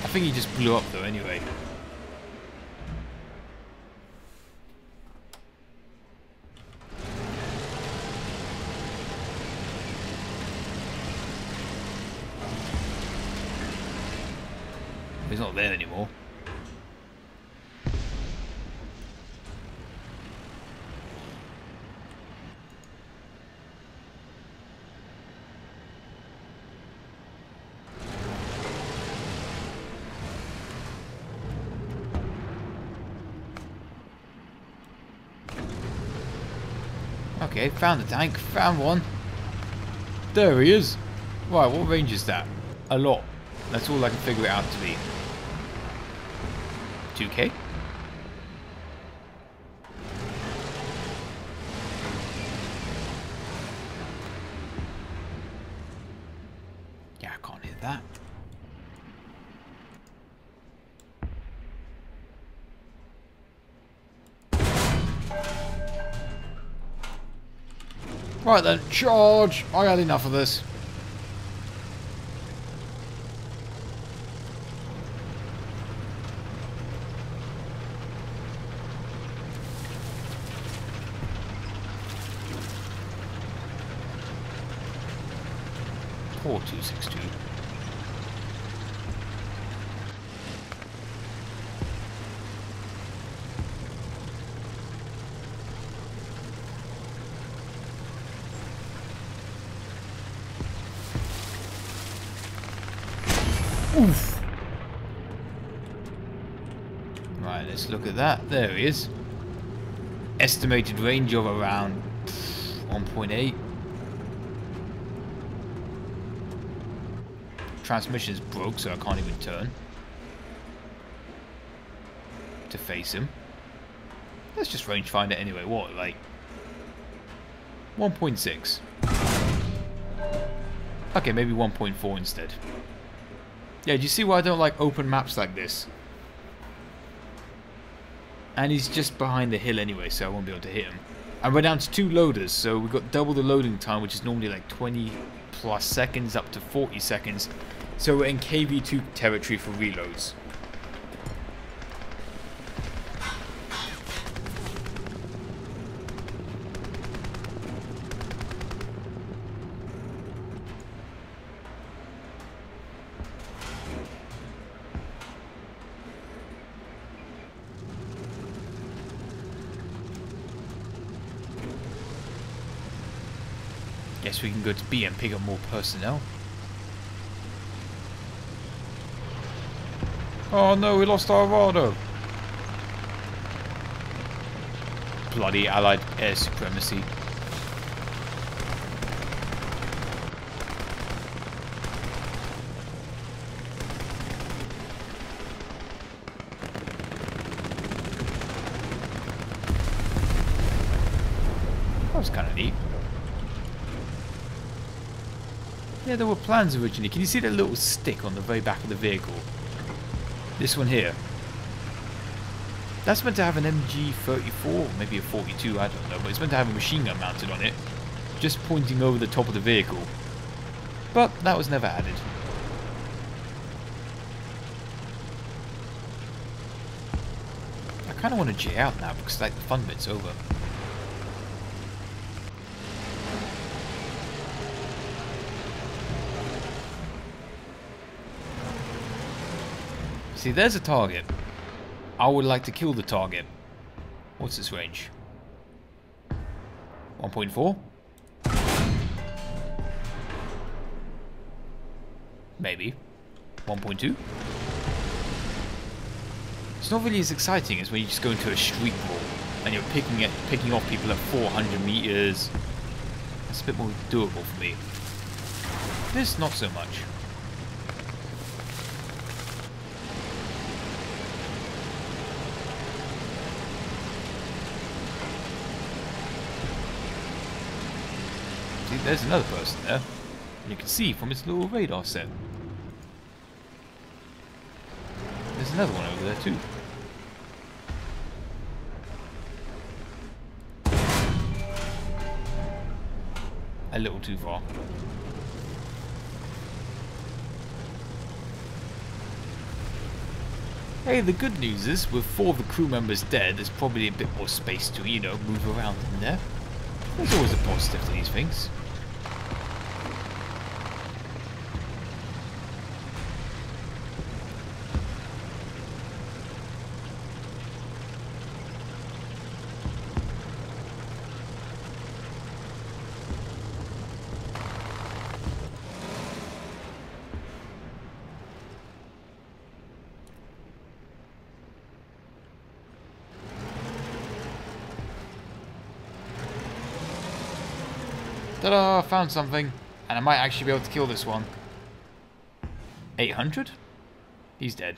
I think he just blew up though anyway. He's not there anymore. Okay, found the tank, found one. There he is. Right, what range is that? A lot. That's all I can figure it out to be. 2K? Yeah, I can't hit that. Right then, charge! I had enough of this. Poor 262. Oof. Right, let's look at that. There he is. Estimated range of around 1.8. Transmission's broke, so I can't even turn to face him. Let's just rangefind it anyway. What, like 1.6? Okay, maybe 1.4 instead. Yeah, do you see why I don't like open maps like this? And he's just behind the hill anyway, so I won't be able to hit him. And we're down to 2 loaders, so we've got double the loading time, which is normally like 20 plus seconds up to 40 seconds. So we're in KV2 territory for reloads. Guess we can go to B and pick up more personnel. Oh no, we lost our Arvado. Bloody Allied air supremacy. That was kind of neat. Yeah, there were plans originally. Can you see that little stick on the very back of the vehicle? This one here. That's meant to have an MG34, maybe a 42, I don't know, but it's meant to have a machine gun mounted on it, just pointing over the top of the vehicle. But that was never added. I kind of want to J out now because like the fun bit's over. See, there's a target. I would like to kill the target. What's its range? 1.4? Maybe. 1.2? It's not really as exciting as when you just go into a street brawl and you're picking off people at 400 meters. That's a bit more doable for me. This, not so much. See, there's another person there. You can see from its little radar set. There's another one over there too. A little too far. Hey, the good news is, with 4 of the crew members dead, there's probably a bit more space to, you know, move around in there. There's always a positive to these things. Ta-da! Found something. And I might actually be able to kill this one. 800? He's dead.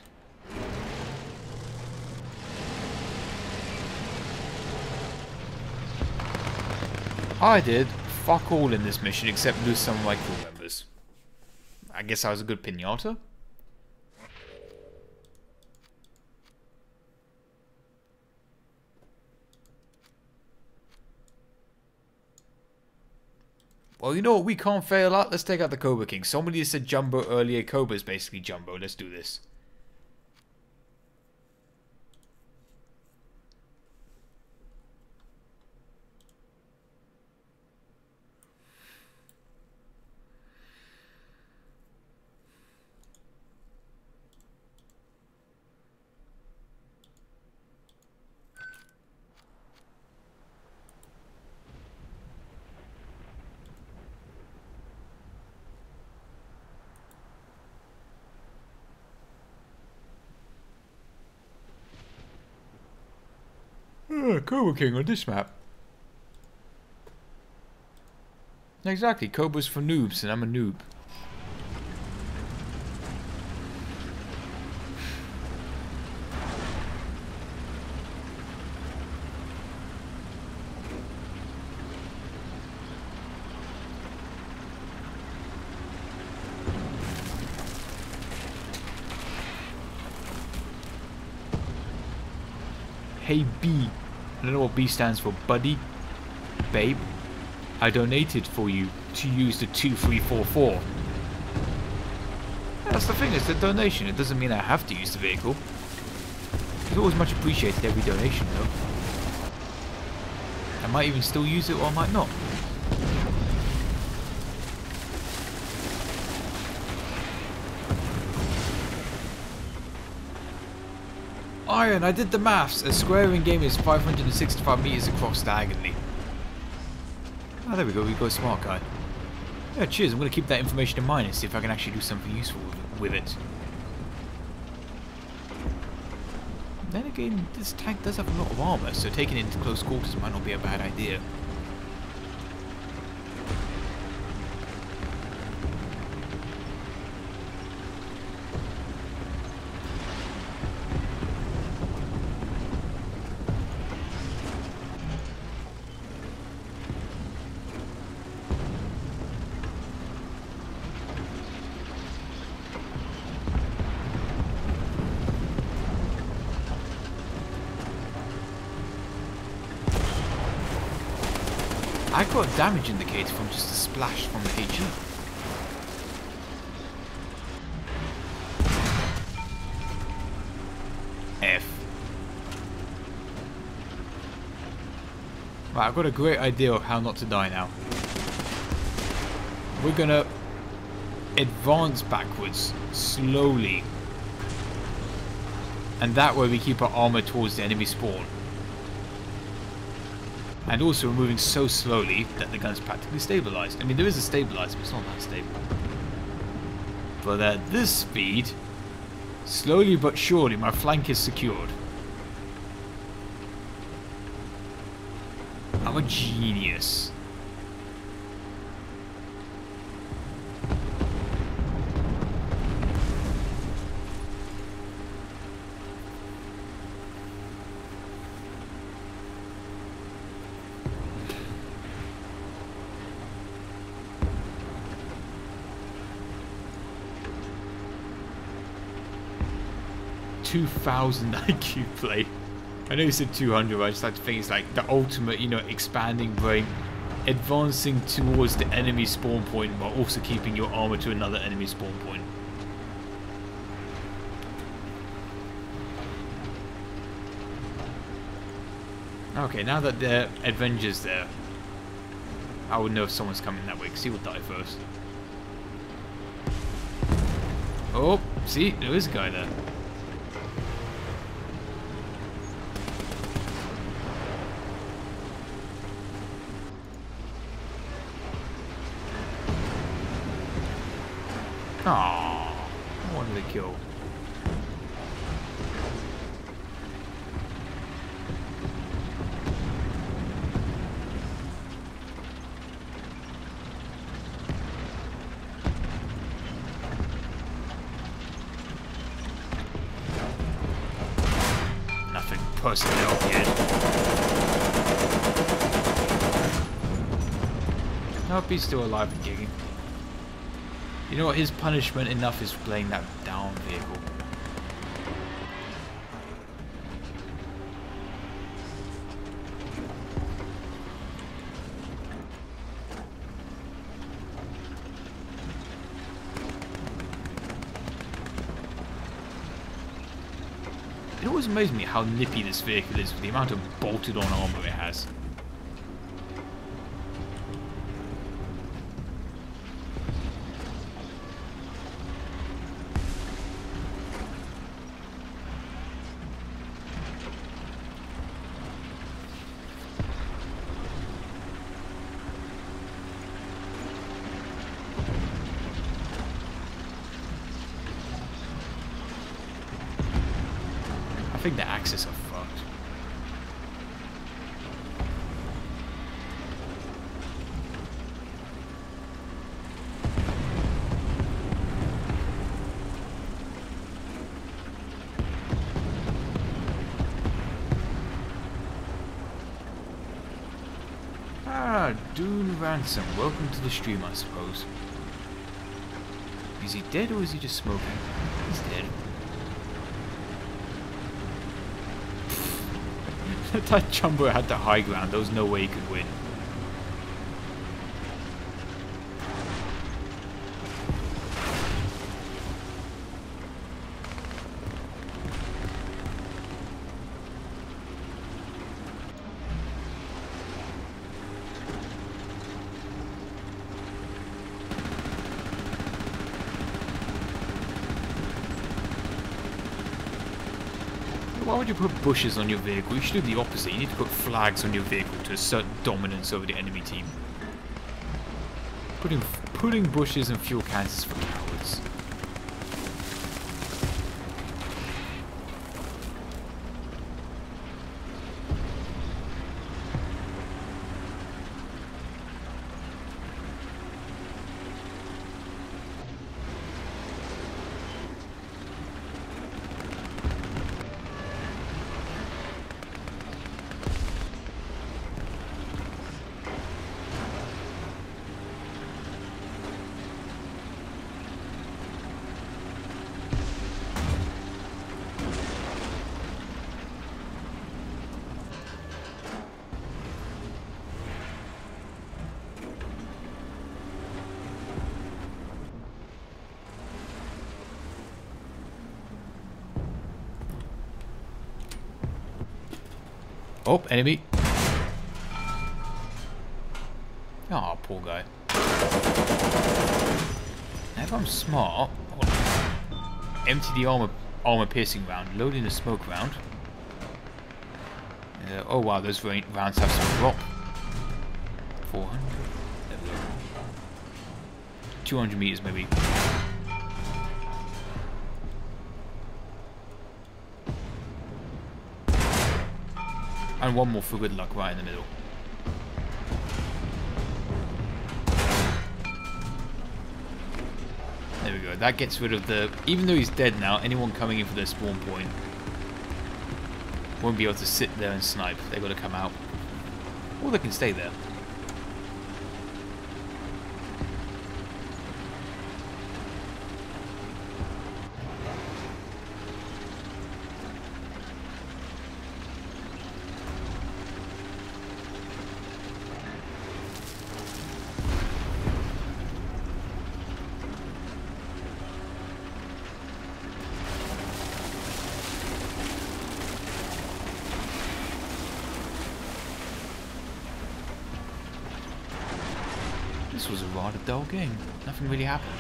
I did fuck all in this mission except lose some of my crew members. I guess I was a good pinata. Well, you know what we can't fail at? Let's take out the Cobra King. Somebody said Jumbo earlier. Cobra's basically Jumbo. Let's do this. Cobra King on this map. Exactly, Cobra's for noobs and I'm a noob. Hey B. I don't know what B stands for. Buddy? Babe? I donated for you to use the 2344. That's the thing, it's a donation. It doesn't mean I have to use the vehicle. It's always much appreciated, every donation though. I might even still use it or I might not. Iron, I did the maths. A square in game is 565 meters across diagonally. Oh, there we go. We got a smart guy. Yeah, cheers. I'm going to keep that information in mind and see if I can actually do something useful with it. Then again, this tank does have a lot of armor, so taking it into close quarters might not be a bad idea. I got a damage indicator from just a splash from the HE. F. Right, I've got a great idea of how not to die now. We're gonna advance backwards, slowly. And that way we keep our armor towards the enemy spawn. And also we're moving so slowly that the gun's practically stabilized. I mean, there is a stabilizer, but it's not that stable. But at this speed, slowly but surely, my flank is secured. I'm a genius. $2,000 IQ play. I know you said 200, but I just like to think it's like the ultimate, you know, expanding brain, advancing towards the enemy spawn point while also keeping your armor to another enemy spawn point. Okay, now that the Avenger's there, I would know if someone's coming that way, because he will die first. Oh, see, there is a guy there. Aww, I wanted to kill. Nothing personnel yet. I hope he's still alive and kicking. You know what, his punishment enough is playing that down vehicle. It always amazes me how nippy this vehicle is with the amount of bolted on armor it has. I think the Axis are fucked. Ah, Dune Ransom, welcome to the stream, I suppose. Is he dead or is he just smoking? He's dead. That Jumbo had the high ground, there was no way he could win. Why would you put bushes on your vehicle? You should do the opposite. You need to put flags on your vehicle to assert dominance over the enemy team. Putting bushes and fuel cans is for cowards. Oh, enemy. Oh, poor guy. Now if I'm smart, empty the armor piercing round, load in a smoke round. Oh wow, those rounds have some drop. 400. There we go. 200 meters maybe. And one more for good luck right in the middle. That gets rid of the... Even though he's dead now, anyone coming in for their spawn point won't be able to sit there and snipe. They've got to come out. Or they can stay there. This was a rather dull game. Nothing really happened.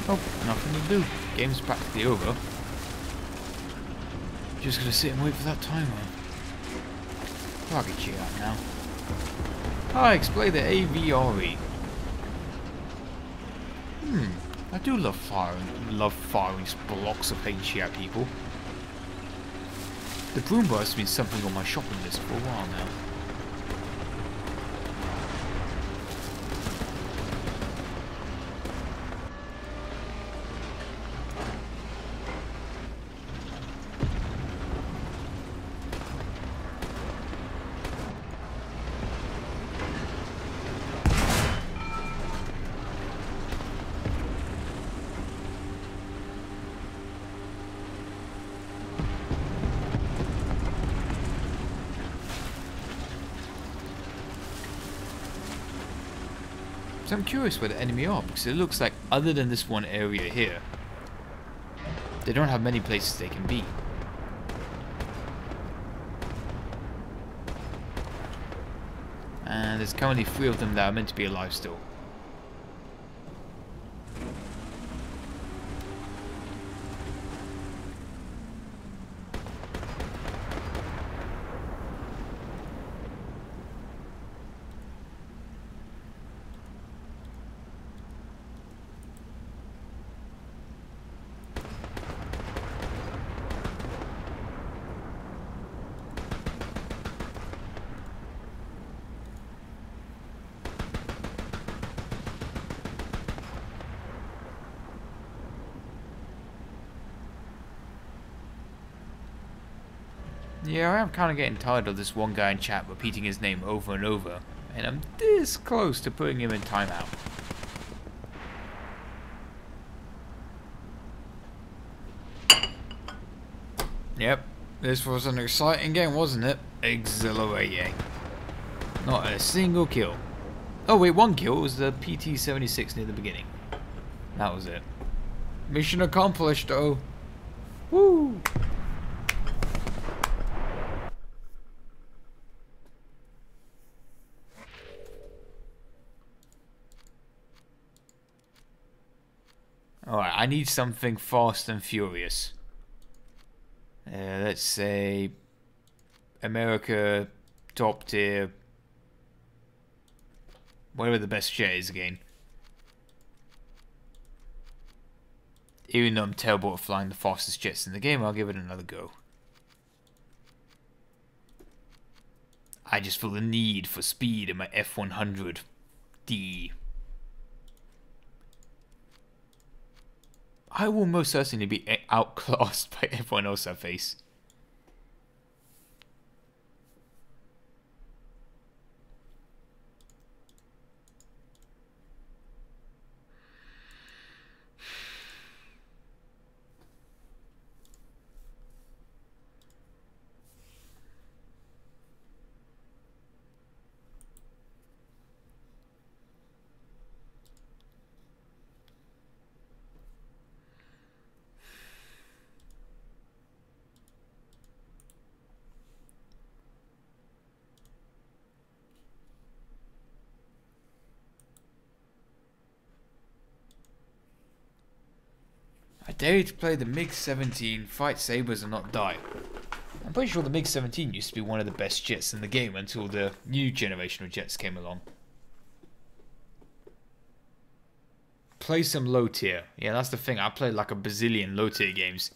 Oh, nothing to do. Game's practically over. Just gonna sit and wait for that timer. I'll get you out now. I explain the AVRE. I do love firing blocks of HE at people. The Broom Bar has been something on my shopping list for a while now. So I'm curious where the enemy are, because it looks like other than this one area here, they don't have many places they can be. And there's currently 3 of them that are meant to be alive still. Yeah, I am kind of getting tired of this one guy in chat repeating his name over and over, and I'm this close to putting him in timeout. Yep, this was an exciting game, wasn't it? Exhilarating. Not a single kill. Oh wait, 1 kill. It was the PT-76 near the beginning. That was it. Mission accomplished, though. Woo! Alright, I need something fast and furious. Let's say America, top tier, whatever the best jet is again. Even though I'm terrible at flying the fastest jets in the game, I'll give it another go. I just feel the need for speed in my F-100D. I will most certainly be outclassed by everyone else I face. dare to play the MiG-17, fight sabers and not die. I'm pretty sure the MiG-17 used to be one of the best jets in the game until the new generation of jets came along. Play some low tier. Yeah, that's the thing. I played like a bazillion low tier games.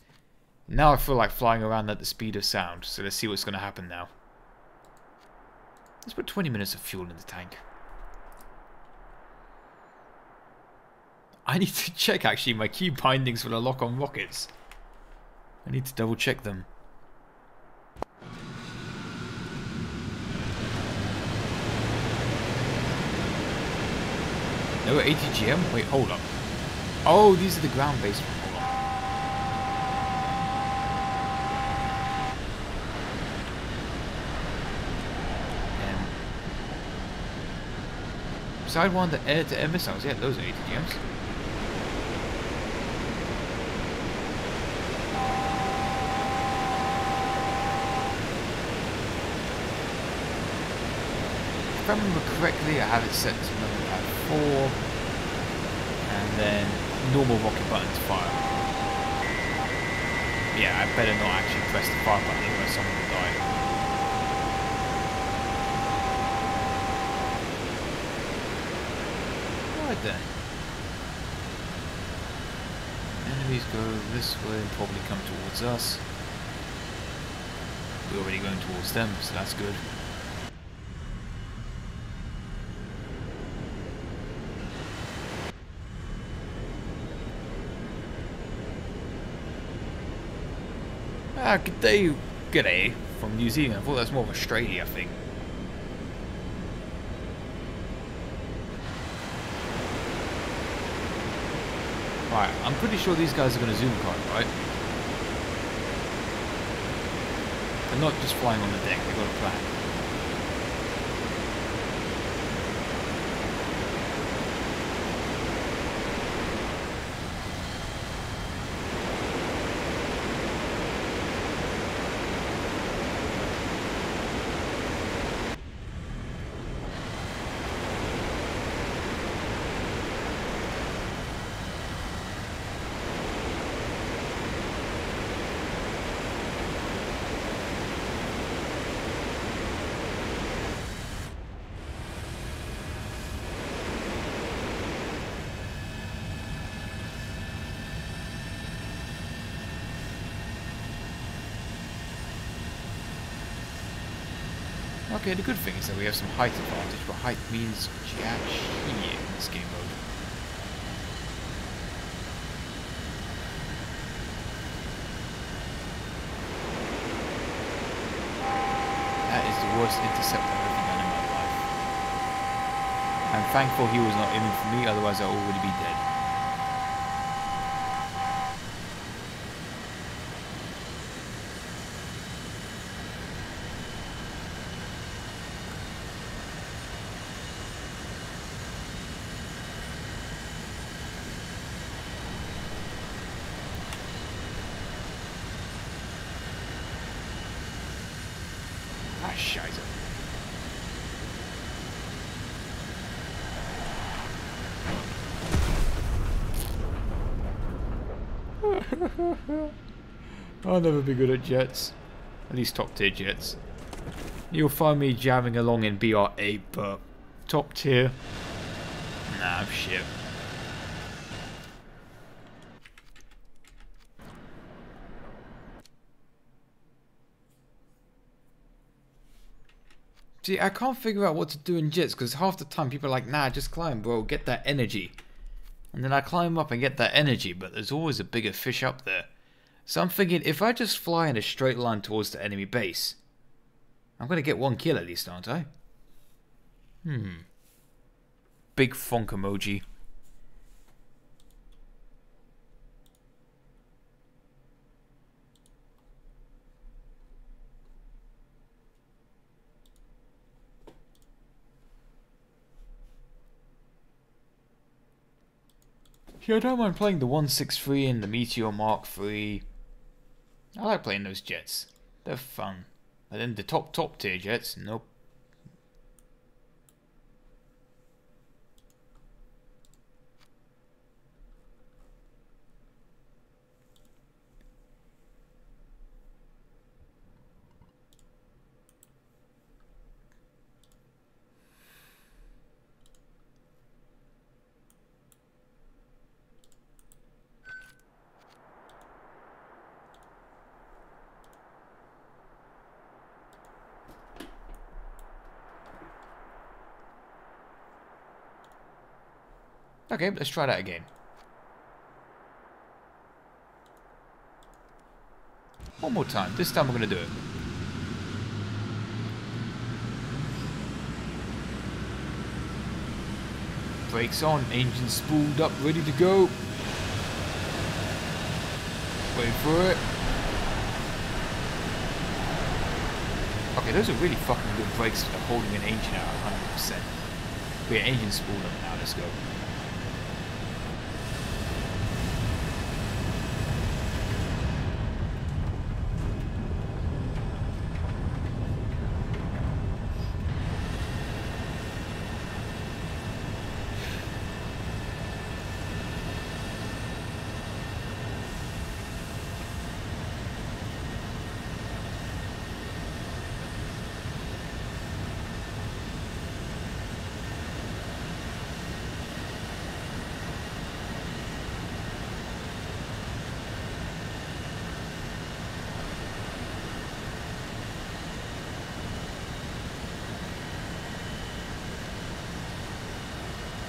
Now I feel like flying around at the speed of sound. So let's see what's going to happen now. Let's put 20 minutes of fuel in the tank. I need to check actually my key bindings for the lock-on rockets. I need to double check them. No ATGM? Wait, hold up. Oh, these are the ground-based ones. Hold on. Sidewinder air-to-air missiles. Yeah, those are ATGMs. If I remember correctly, I have it set to number pad 4, and then normal rocket button to fire. Yeah, I better not actually press the fire button, otherwise someone will die. Right then. Enemies go this way and probably come towards us. We're already going towards them, so that's good. Ah, g'day from New Zealand. I thought that was more of Australia, I think. Right, I'm pretty sure these guys are going to zoom climb, right? They're not just flying on the deck, they've got a plan. Okay, the good thing is that we have some height advantage, but height means jack shit in this game mode. That is the worst intercept I've ever done in my life. I'm thankful he was not aiming for me, otherwise I'd already be dead. Ah, scheiße. I'll never be good at jets. At least top tier jets. You'll find me jamming along in BR8, but top tier? Nah, shit. See, I can't figure out what to do in jets because half the time people are like, nah, just climb, bro, get that energy. And then I climb up and get that energy, but there's always a bigger fish up there. So I'm thinking, if I just fly in a straight line towards the enemy base, I'm going to get one kill at least, aren't I? Big fonk emoji. Yeah, I don't mind playing the 163 and the Meteor Mark III. I like playing those jets. They're fun. But then the top tier jets, nope. Okay, let's try that again. One more time. This time we're going to do it. Brakes on, engine spooled up, ready to go. Wait for it. Okay, those are really fucking good brakes for holding an engine at 100%. But yeah, engine spooled up now, let's go.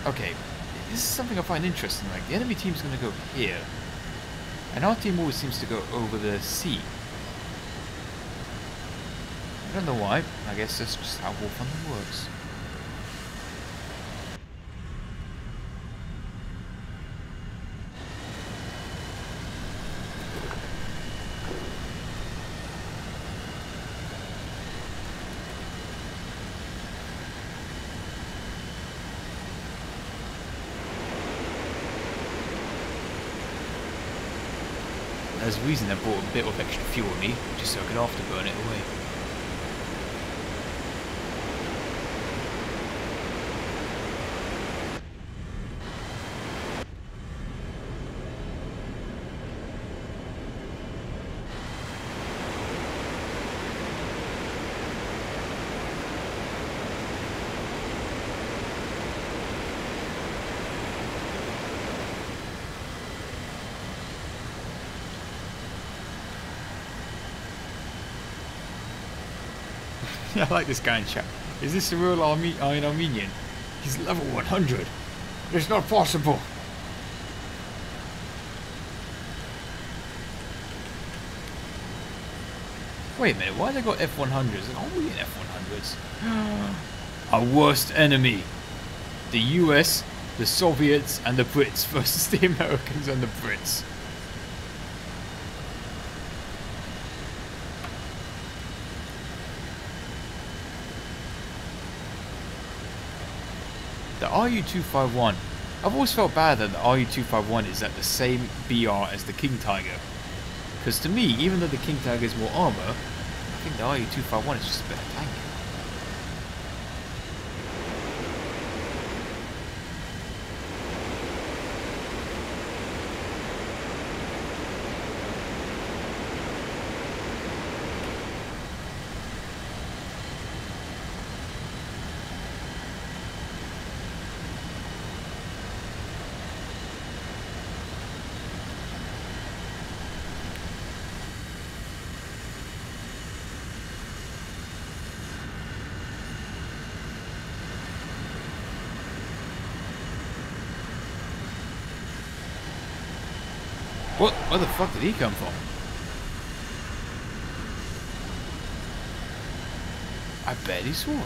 Okay, this is something I find interesting. Like, the enemy team's going to go here, and our team always seems to go over the sea. I don't know why. I guess that's just how War Thunder works. There's a reason I brought a bit of extra fuel with me, just so I could afterburn it away. I like this guy in chat. Is this a real Iron Armenian? He's level 100. It's not possible. Wait a minute, why they got F100s? Are we in F100s? Our worst enemy. The US, the Soviets, and the Brits versus the Americans and the Brits. The RU-251. I've always felt bad that the RU-251 is at the same BR as the King Tiger. Because to me, even though the King Tiger is more armor, I think the RU-251 is just a better tank. What? Where the fuck did he come from? I bet he saw him.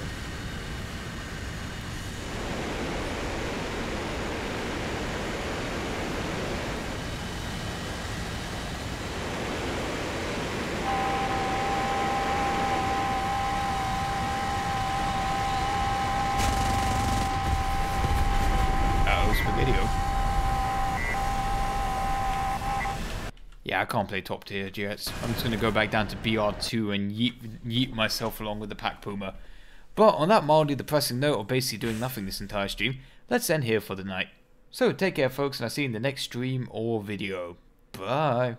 Yeah, I can't play top tier jets. I'm just going to go back down to BR2 and yeet myself along with the Pack Puma. But on that mildly depressing note of basically doing nothing this entire stream, let's end here for the night. So take care folks, and I'll see you in the next stream or video. Bye.